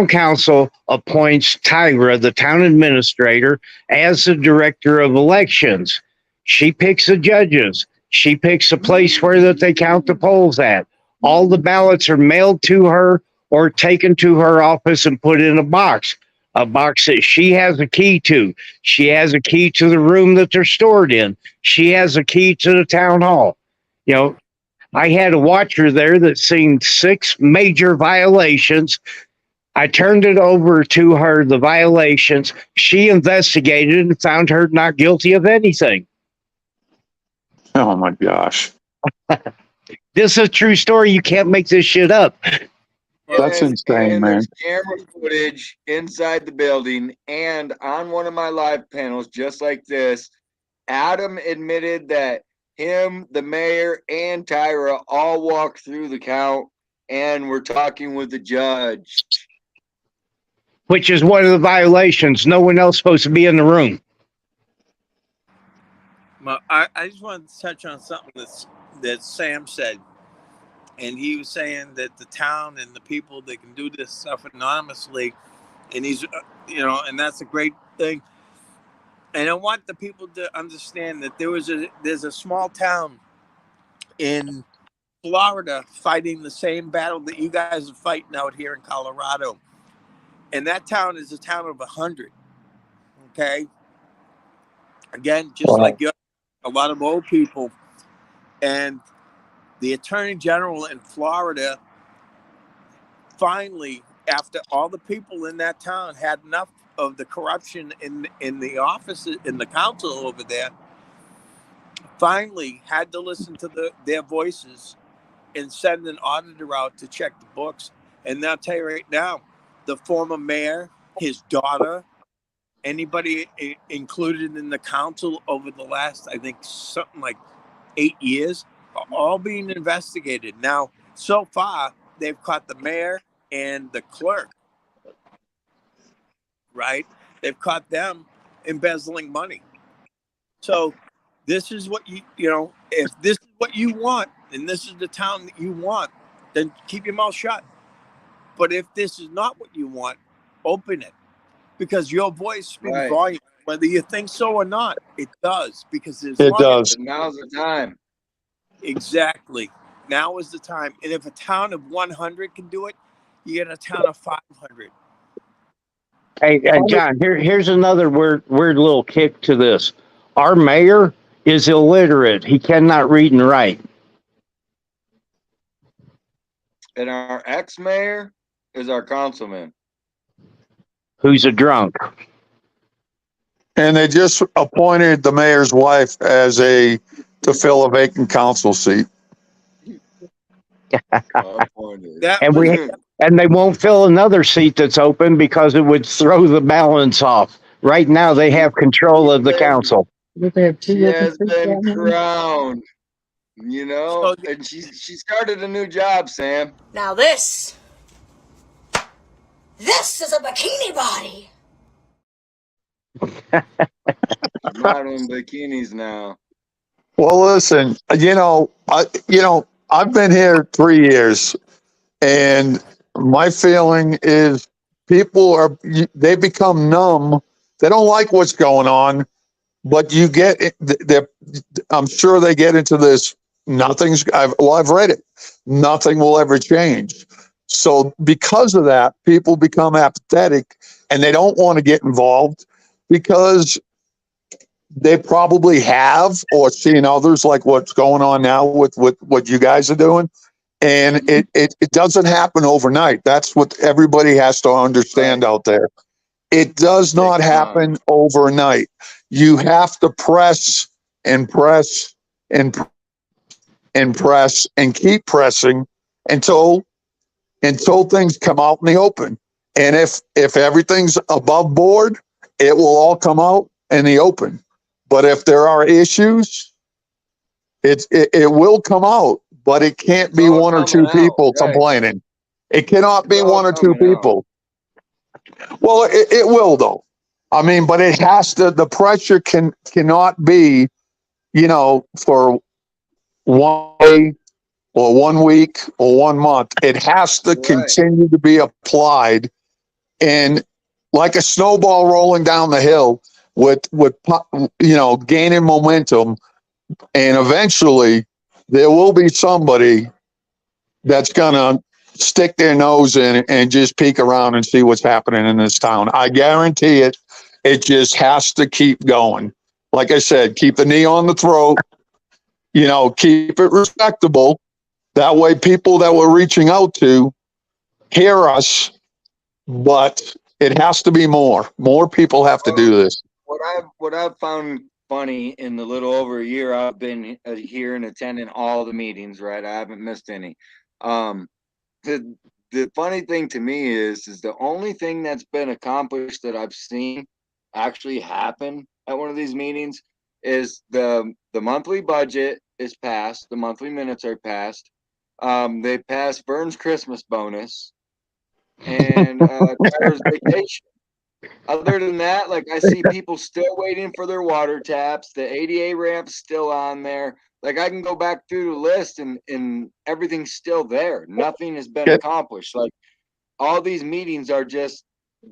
council appoints Tyra, the town administrator, as the director of elections. She picks the judges. She picks the place where that they count the polls at. All the ballots are mailed to her or taken to her office and put in a box that she has a key to. She has a key to the room that they're stored in. She has a key to the town hall. You know, I had a watcher there that seen 6 major violations. I turned it over to her, the violations. She investigated and found her not guilty of anything. Oh my gosh. This is a true story. You can't make this shit up. That's insane, and man. there's camera footage inside the building, and on one of my live panels, just like this, Adam admitted that him, the mayor, and Tyra all walked through the count and were talking with the judge. Which is one of the violations. No one else supposed to be in the room. Well, I just wanted to touch on something that Sam said. And he was saying that the town and the people, they can do this stuff anonymously. And he's, you know, and that's a great thing. And I want the people to understand that there's a small town in Florida fighting the same battle that you guys are fighting out here in Colorado. And that town is a town of 100. Okay. Again, just like you, a lot of old people. And the attorney general in Florida finally, after all the people in that town had enough of the corruption in the offices, in the council over there, finally had to listen to their voices and send an auditor out to check the books. And I'll tell you right now, the former mayor, his daughter, anybody included in the council over the last, I think, something like 8 years, are all being investigated. Now, so far, they've caught the mayor and the clerk, right? They've caught them embezzling money. So this is what you know, if this is what you want, and this is the town that you want, then keep your mouth shut. But if this is not what you want, open it. because your voice speaks Right. volume, whether you think so or not. It does, because as It long does. But now's the time. exactly, now is the time. And if a town of 100 can do it, you get a town of 500. Hey, John, here's another weird little kick to this. Our mayor is illiterate. He cannot read and write. And our ex-mayor is our councilman. Who's a drunk. And they just appointed the mayor's wife to fill a vacant council seat. And they won't fill another seat that's open because it would throw the balance off. Right now, they have control of the council. She has been crowned, you know, and she started a new job, Sam. Now this is a bikini body. Modeling bikinis now. Well, listen, I've been here 3 years, and my feeling is they become numb. They don't like what's going on, but I'm sure they get into this. I've read it. Nothing will ever change. So because of that, people become apathetic and they don't want to get involved because they probably have or seen others like what's going on now with what you guys are doing. And it doesn't happen overnight. That's what everybody has to understand out there. It does not happen overnight. You have to press and press and press and keep pressing until things come out in the open. And if everything's above board, it will all come out in the open. But if there are issues, it will come out, but it can't be one or two people complaining. It cannot be one or two people. Well, it will though. I mean, but it has to. The pressure cannot be, for 1 day or 1 week or 1 month. It has to continue to be applied, and like a snowball rolling down the hill with gaining momentum, and eventually there will be somebody that's gonna stick their nose in and just peek around and see what's happening in this town. I guarantee it. It just has to keep going. Like I said, keep the knee on the throat, keep it respectable. That way people that we're reaching out to hear us, but it has to be more. More people have to do this. What I've found funny in the little over a year I've been here and attending all the meetings, right? I haven't missed any. The funny thing to me is the only thing that's been accomplished that I've seen actually happen at one of these meetings is the monthly budget is passed, the monthly minutes are passed. They passed Vern's Christmas bonus and Tyler's vacation. Other than that, like I see people still waiting for their water taps. The ADA ramp's still on there. Like I can go back through the list and everything's still there. Nothing has been accomplished. Like all these meetings are just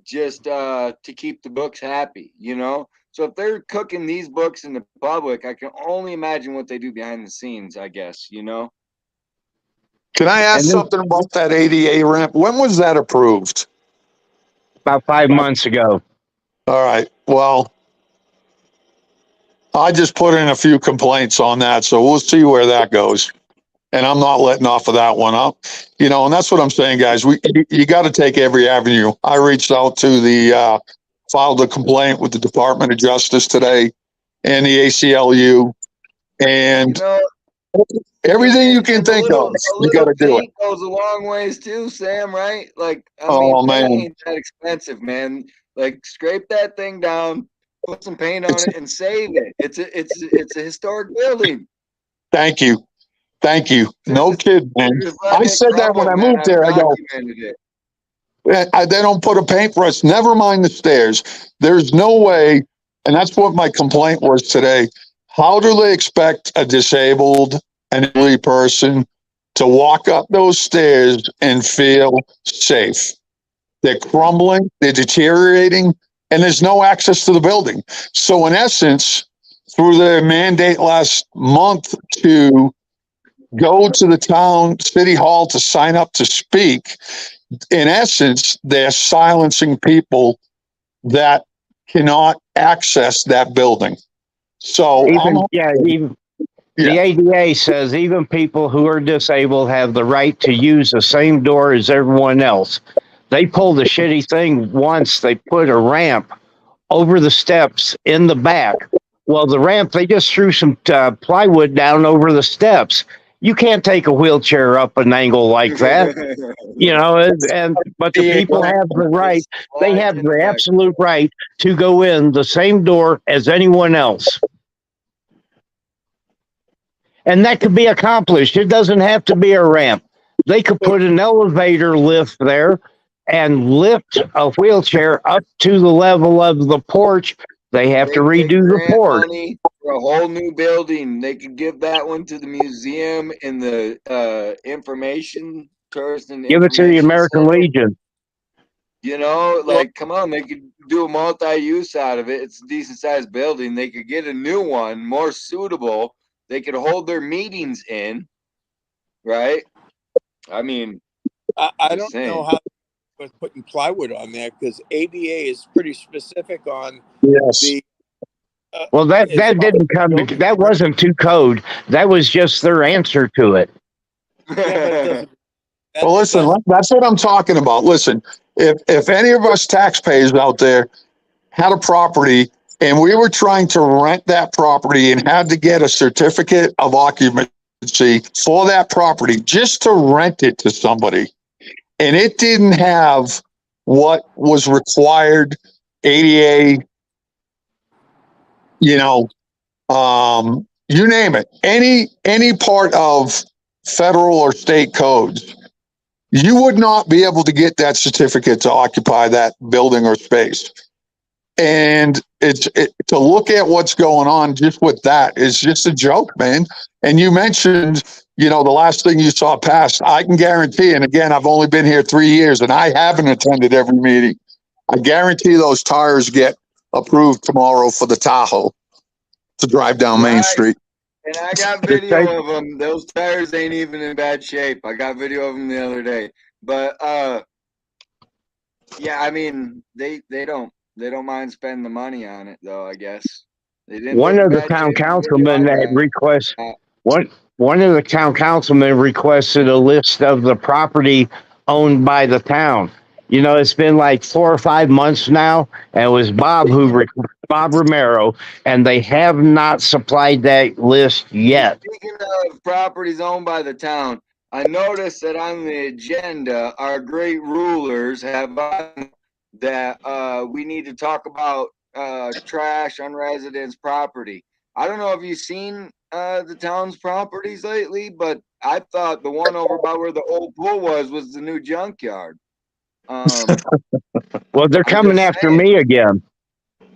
to keep the books happy, So if they're cooking these books in the public, I can only imagine what they do behind the scenes, I guess, Can I ask something about that ADA ramp? When was that approved? About 5 months ago. All right. Well, I just put in a few complaints on that, so we'll see where that goes. And I'm not letting off of that one up, and that's what I'm saying, guys. You got to take every avenue. I reached out to filed a complaint with the Department of Justice today and the ACLU, and everything you can think of, you got to do it. Goes a long ways too, Sam. Right? Like, Oh, paint man. ain't that expensive, man. Like, scrape that thing down, put some paint on it, and save it. It's a historic building. Thank you. No kidding, man. I said that when I moved there. I go, they don't put a paintbrush. Never mind the stairs. There's no way, and that's what my complaint was today. How do they expect a disabled, an elderly person to walk up those stairs and feel safe? They're crumbling. They're deteriorating. and there's no access to the building. So in essence, through their mandate last month to go to the town city hall to sign up to speak, in essence, they're silencing people that cannot access that building. So even the ADA says even people who are disabled have the right to use the same door as everyone else. They pulled a shitty thing once. They put a ramp over the steps in the back. Well, the ramp, they just threw some plywood down over the steps. You can't take a wheelchair up an angle like that. But the people have the right. They have the absolute right to go in the same door as anyone else. And that could be accomplished. It doesn't have to be a ramp. They could put an elevator lift there and lift a wheelchair up to the level of the porch. They have to redo the porch. Money for a whole new building. They could give that one to the museum and the information tourist and give it to the American Legion. Come on, they could do a multi-use out of it. It's a decent sized building. They could get a new one, more suitable. They could hold their meetings in, right? I mean, I don't know how they're putting plywood on there because ADA is pretty specific on the. Well, that didn't come. That wasn't to code. That was just their answer to it. Well, listen, that's what I'm talking about. Listen, if any of us taxpayers out there had a property and we were trying to rent that property and had to get a certificate of occupancy for that property just to rent it to somebody, and it didn't have what was required, ADA, you name it, any part of federal or state codes, you would not be able to get that certificate to occupy that building or space. And to look at what's going on just with that is just a joke, man. And you mentioned, the last thing you saw passed. I can guarantee, and again, I've only been here 3 years and I haven't attended every meeting. I guarantee those tires get approved tomorrow for the Tahoe to drive down Main Street. And I got video of them. Those tires ain't even in bad shape. I got video of them the other day. But yeah, I mean, they don't mind spending the money on it though, I guess. They didn't one of the town councilmen that request one of the town councilmen requested a list of the property owned by the town. It's been like 4 or 5 months now, and it was Bob Romero, and they have not supplied that list yet. Speaking of properties owned by the town, I noticed that on the agenda, our great rulers have that we need to talk about trash on residents' property. I don't know if you've seen the town's properties lately, but I thought the one over by where the old pool was the new junkyard. Well, they're coming after me again.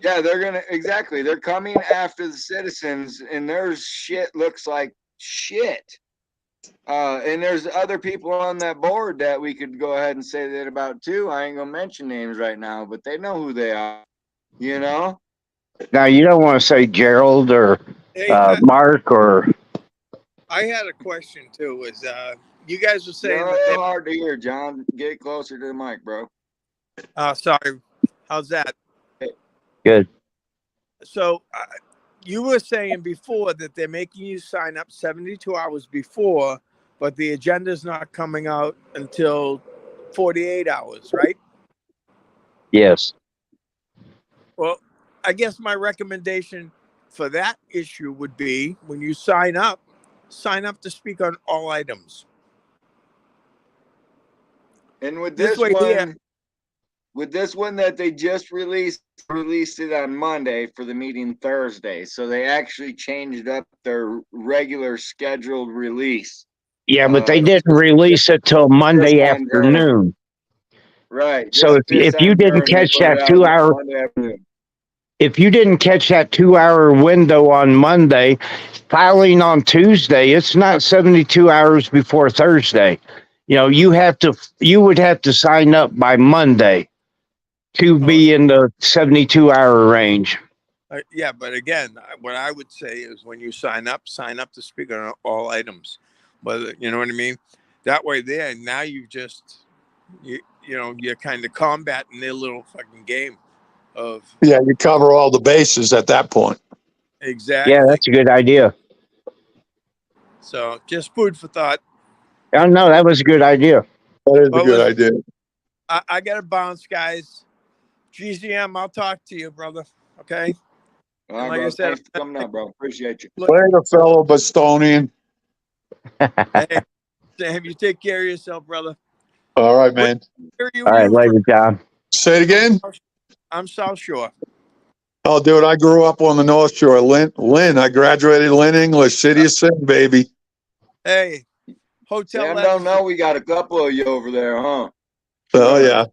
Yeah, they're coming after the citizens, and their shit looks like shit. And there's other people on that board that we could go ahead and say that about too. I ain't gonna mention names right now, but they know who they are. Now you don't want to say Gerald or Mark or. I had a question too. Is you guys were saying that hard to hear, John? Get closer to the mic, bro. Sorry. How's that? Good. So you were saying before that they're making you sign up 72 hours before, but the agenda's not coming out until 48 hours, right? Yes. Well, I guess my recommendation for that issue would be when you sign up to speak on all items. And with this one that they just released it on Monday for the meeting Thursday. So they actually changed up their regular scheduled release. Yeah, but they didn't release it till Monday afternoon. Right. So if you didn't catch that 2 hour, if you didn't catch that 2 hour window on Monday, filing on Tuesday, it's not 72 hours before Thursday. You would have to sign up by Monday. to be in the 72-hour range. Yeah, but again, what I would say is when you sign up to speak on all items. But you know what I mean? That way there, now you know, you're kind of combating their little fucking game of Yeah, you cover all the bases at that point. exactly. Yeah, that's a good idea. So just food for thought. Oh, no, that was a good idea. That is a Well, good listen, idea. I got to bounce, guys. GCM, I'll talk to you, brother. Okay. All And right, like I bro. said, Thanks for coming out, bro. Appreciate you. Later, fellow Bostonian. hey, Sam, you take care of yourself, brother. All right, man. Where are you All right, from? later, John. Say it again. I'm South Shore. Oh, dude, I grew up on the North Shore. Lynn. I graduated Lynn English, City of Sin, baby. Hey, Hotel Sam Edison. don't know we got a couple of you over there, huh? Oh, yeah.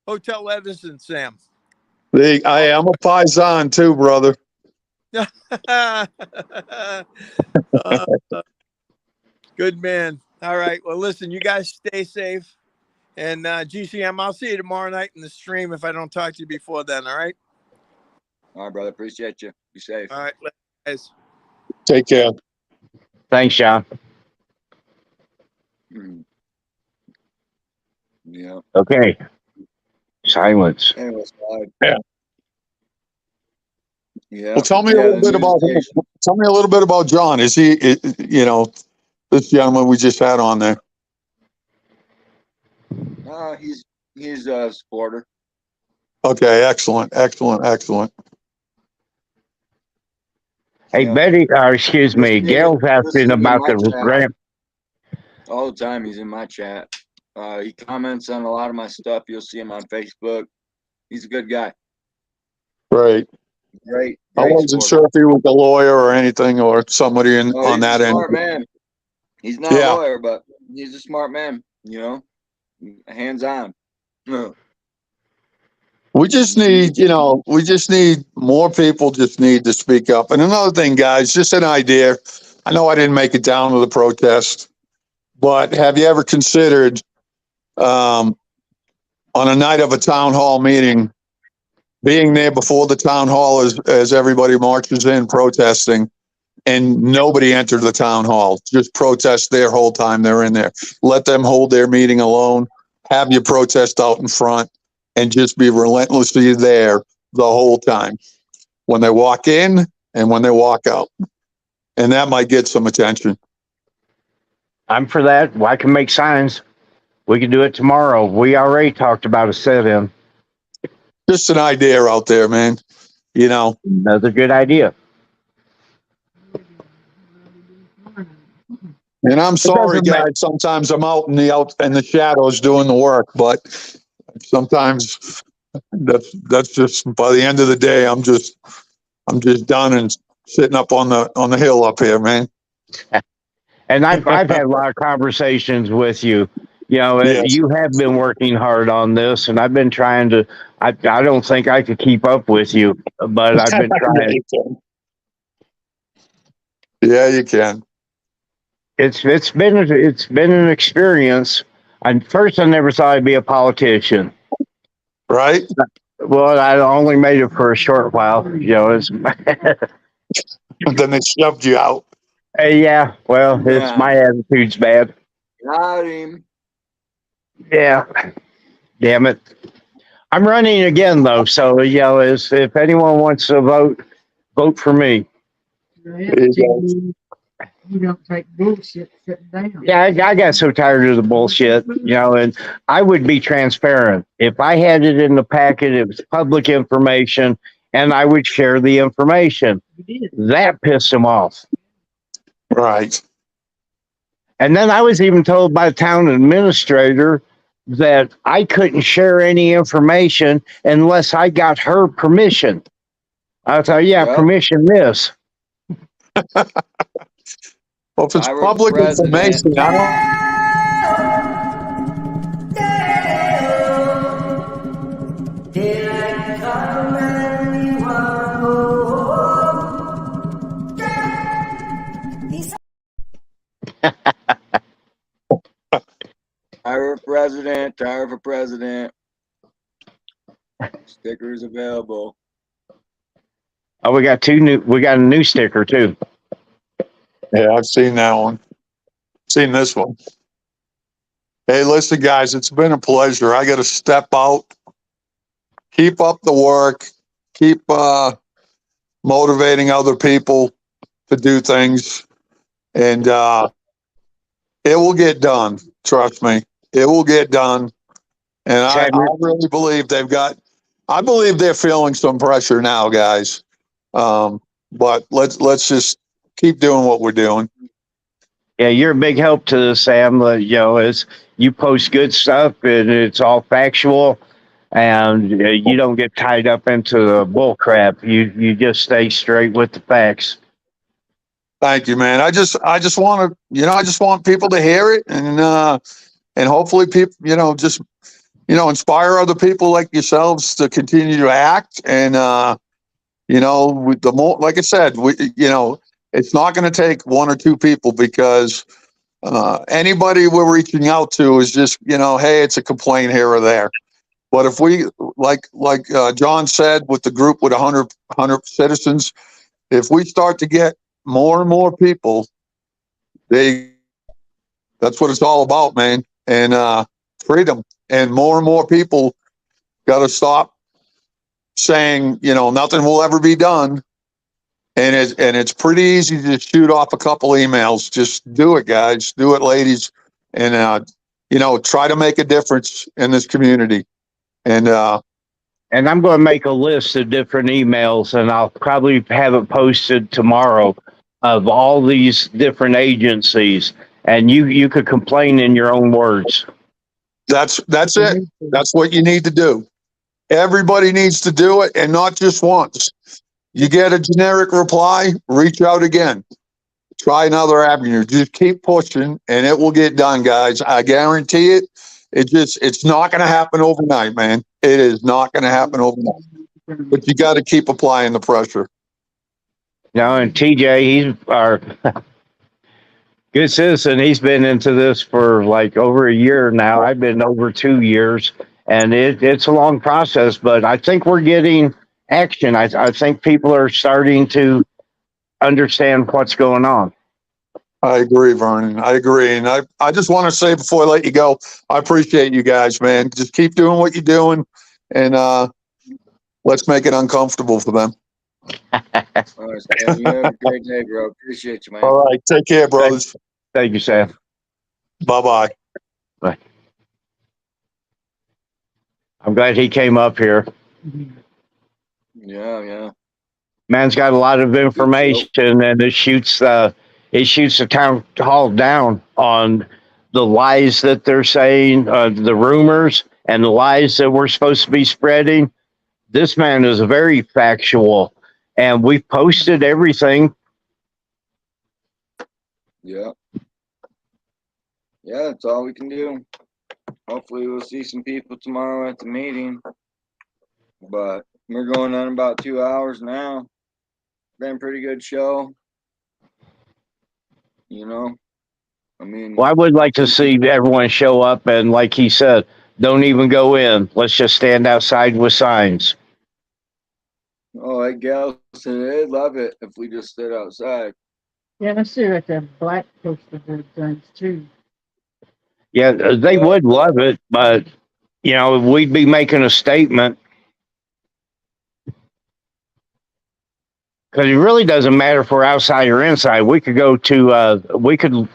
Hotel Edison, Sam. I'm a Paisan too, brother. Good man. All right. Well, listen, you guys stay safe. And GCM, I'll see you tomorrow night in the stream if I don't talk to you before then. All right. All right, brother. Appreciate you. Be safe. All right, guys. Take care. Thanks, John. Yeah. Okay. Silence. Anyways, yeah. Yeah. Well, tell me a little bit about John. Is he, you know, this gentleman we just had on there? He's a supporter. Okay, excellent. Hey, Yeah. Betty, excuse me, Gail's asking about the grant. All the time he's in my chat. He comments on a lot of my stuff. You'll see him on Facebook. He's a good guy. Right. Great. I wasn't sure if he was a lawyer or anything or somebody on that he's a end. smart man. He's not a lawyer, but he's a smart man, you know, hands on. We just need, more people just need to speak up. And another thing, guys, just an idea. I know I didn't make it down to the protest, but have you ever considered on a night of a town hall meeting, being there before the town hall as everybody marches in protesting, and nobody entered the town hall, just protest their whole time they're in there. Let them hold their meeting alone, have your protest out in front, and just be relentlessly there the whole time when they walk in and when they walk out. And that might get some attention. I'm for that. Well, I can make signs. We can do it tomorrow. We already talked about a sit-in. Just an idea out there, man. Another good idea. And I'm sorry, guys. Sometimes I'm out in the shadows doing the work, but sometimes that's just, by the end of the day, I'm just done and sitting up on the hill up here, man. And I've had a lot of conversations with you. Yes. You have been working hard on this, and I've been trying to. I don't think I could keep up with you, but I've been trying. Yeah, you can. It's been an experience. First, I never thought I'd be a politician. Right. Well, I only made it for a short while. It's. And then they shoved you out. Yeah. Well, it's my attitude's bad. Got him. Yeah. Damn it. I'm running again though, so if anyone wants to vote for me. You don't take bullshit sitting down. Yeah, I got so tired of the bullshit, and I would be transparent. If I had it in the packet, it was public information, and I would share the information. That pissed him off. Right. And then I was even told by the town administrator that I couldn't share any information unless I got her permission. I thought, permission this. Well, if it's public information, I Tire for president. Stickers available. Oh, we got a new sticker too. Yeah, I've seen that one. Seen this one. Hey, listen, guys, it's been a pleasure. I got to step out. Keep up the work. Keep motivating other people to do things, and it will get done. Trust me, it will get done. And I really believe they've got. I believe they're feeling some pressure now, guys. But let's just keep doing what we're doing. Yeah, you're a big help to this, Sam. As you post good stuff and it's all factual, and you don't get tied up into the bull crap. You just stay straight with the facts. Thank you, man. I just want to, I just want people to hear it, and hopefully people, just inspire other people like yourselves to continue to act. And with the more, like I said, it's not going to take one or two people, because anybody we're reaching out to is just, hey, it's a complaint here or there. But if we, like John said, with the group with 100 citizens, if we start to get more and more people, that's what it's all about, man. And freedom. And more people got to stop saying, nothing will ever be done. And it's pretty easy to shoot off a couple emails. Just do it, guys. Do it, ladies. And try to make a difference in this community. And I'm going to make a list of different emails, and I'll probably have it posted tomorrow of all these different agencies, and you could complain in your own words. That's it. That's what you need to do. Everybody needs to do it, and not just once. You get a generic reply, reach out again. Try another avenue. Just keep pushing, and it will get done, guys. I guarantee it. It's not going to happen overnight, man. It is not going to happen overnight. But you got to keep applying the pressure. And TJ, he's our good citizen. He's been into this for like over a year now. I've been over 2 years, and it's a long process, but I think we're getting action. I think people are starting to understand what's going on. I agree, Vernon. I agree. And I just want to say before I let you go, I appreciate you guys, man. Just keep doing what you're doing, and let's make it uncomfortable for them. All right, Sam. You have a great day, bro. Appreciate you, man. All right. Take care, brothers. Thank you, Sam. Bye-bye. Bye. I'm glad he came up here. Yeah. Man's got a lot of information, and it shoots the town hall down on the lies that they're saying, the rumors and the lies that we're supposed to be spreading. This man is very factual, and we've posted everything. Yeah, that's all we can do. Hopefully we'll see some people tomorrow at the meeting. But we're going on about 2 hours now. Been a pretty good show. I mean, Well, I would like to see everyone show up, and like he said, don't even go in. Let's just stand outside with signs. Oh, that gal said they'd love it if we just stood outside. Yeah, let's see what the black poster board things too. Yeah, they would love it, but we'd be making a statement. Because it really doesn't matter if we're outside or inside. We could we could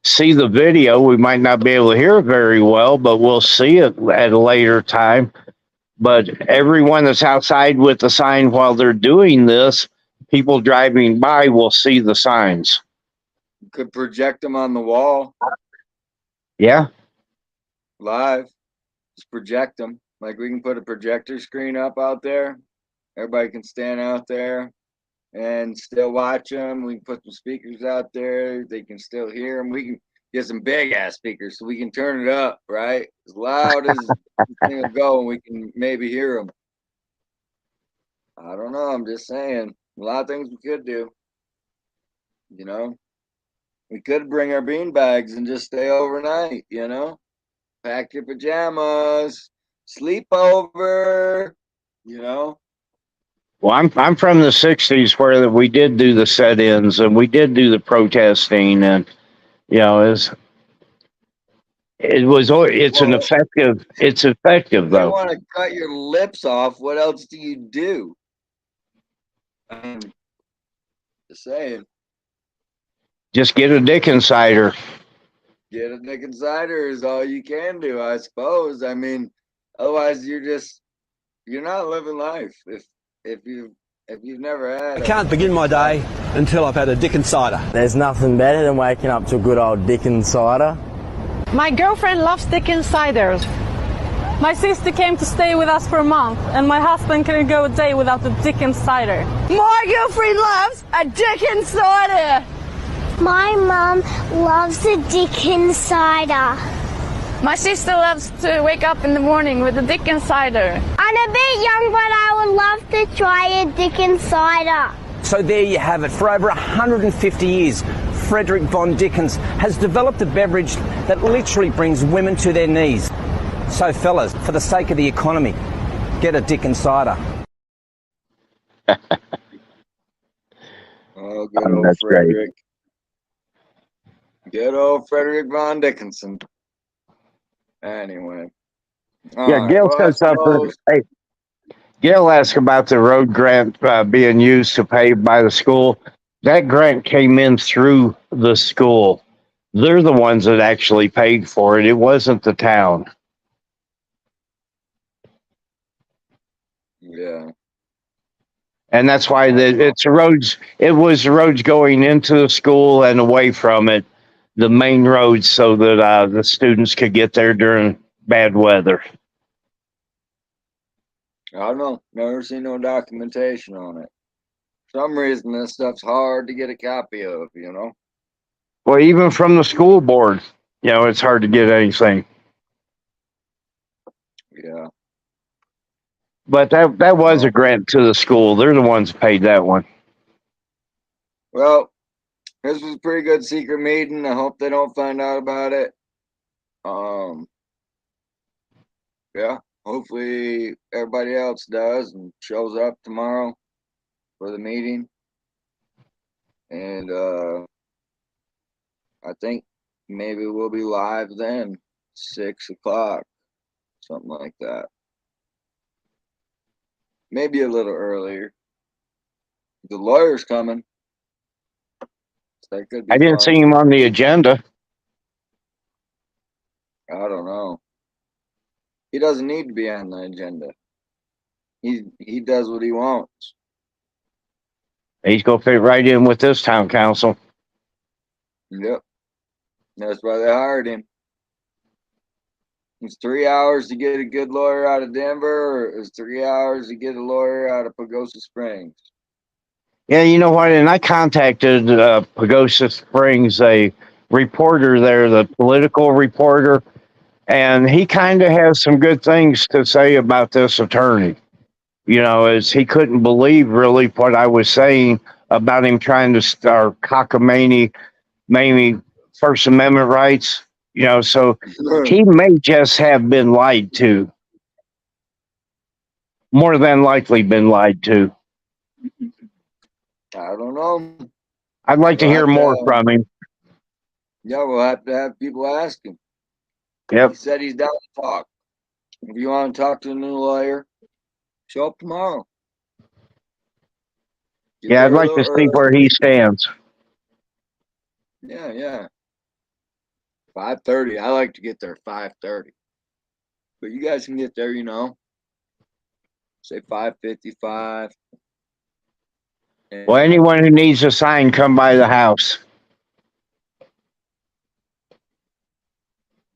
see the video. We might not be able to hear it very well, but we'll see it at a later time. But everyone that's outside with the sign while they're doing this, people driving by will see the signs. You could project them on the wall. Yeah. Live. Just project them. Like we can put a projector screen up out there. Everybody can stand out there and still watch them. We can put some speakers out there. They can still hear them. We can get some big ass speakers so we can turn it up, right? As loud as the thing will go, and we can maybe hear them. I don't know. I'm just saying. A lot of things we could do. We could bring our bean bags and just stay overnight, Pack your pajamas, sleep over. You know? Well, I'm from the '60s where we did do the set-ins and we did do the protesting, and you know, Well, it's effective if they though. want to cut your lips off, what else do you do? Just saying. Just get a dick insider. Get a dick insider is all you can do, I suppose. I mean, otherwise you're not living life if you've never had. I can't begin my day until I've had a Dickens cider. There's nothing better than waking up to a good old Dickens cider. My girlfriend loves Dickens ciders. My sister came to stay with us for a month, and my husband couldn't go a day without the Dickens cider. My girlfriend loves a Dickens cider. My mom loves a Dickens cider. My sister loves to wake up in the morning with a Dickens cider. I'm a bit young, but I would love to try a Dickens cider. So there you have it. For over 150 years, Frederick von Dickens has developed a beverage that literally brings women to their knees. So fellas, for the sake of the economy, get a Dickens cider. Oh, good old That's great. Frederick. Good old Frederick von Dickinson. Anyway. Yeah, Gail said something. Hey, Gail asked about the road grant being used to pay by the school. That grant came in through the school. They're the ones that actually paid for it. It wasn't the town. Yeah. And that's why it's roads. It was the roads going into the school and away from it, the main roads, so that the students could get there during bad weather. I don't know. Never seen no documentation on it. For some reason, this stuff's hard to get a copy of, you know? Well, even from the school board, you know, it's hard to get anything. Yeah. But that was a grant to the school. They're the ones that paid that one. Well, this was a pretty good secret meeting. I hope they don't find out about it. Yeah. Hopefully everybody else does and shows up tomorrow for the meeting. And I think maybe we'll be live then, 6 o'clock, something like that. Maybe a little earlier. The lawyer's coming. So that could be I didn't fun. see him on the agenda. I don't know. He doesn't need to be on the agenda. He does what he wants. He's gonna fit right in with this town council. Yep. That's why they hired him. It's 3 hours to get a good lawyer out of Denver, or it's 3 hours to get a lawyer out of Pagosa Springs. Yeah, you know what? And I contacted Pagosa Springs, a reporter there, the political reporter, and he kind of has some good things to say about this attorney. You know, as he couldn't believe really what I was saying about him trying to start cockamamie, maybe First Amendment rights. You know, so he may just have been lied to. More than likely been lied to. I don't know. I'd like to hear more from him. Yeah, we'll have to have people ask him. Yep. He said he's down to talk. If you want to talk to a new lawyer, show up tomorrow. Get Yeah, I'd there a like to little see where early. he stands. Yeah. 5:30. I like to get there 5:30. But you guys can get there, you know. Say 5:55. Well, anyone who needs a sign, come by the house.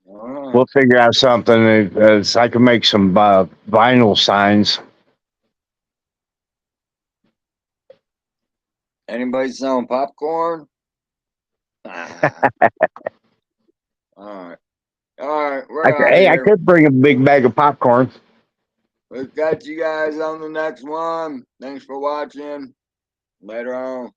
We'll figure out something. As I can make some vinyl signs. Anybody selling popcorn? All right. We're out Hey, I here. could bring a big bag of popcorn. We've got you guys on the next one. Thanks for watching. Later on.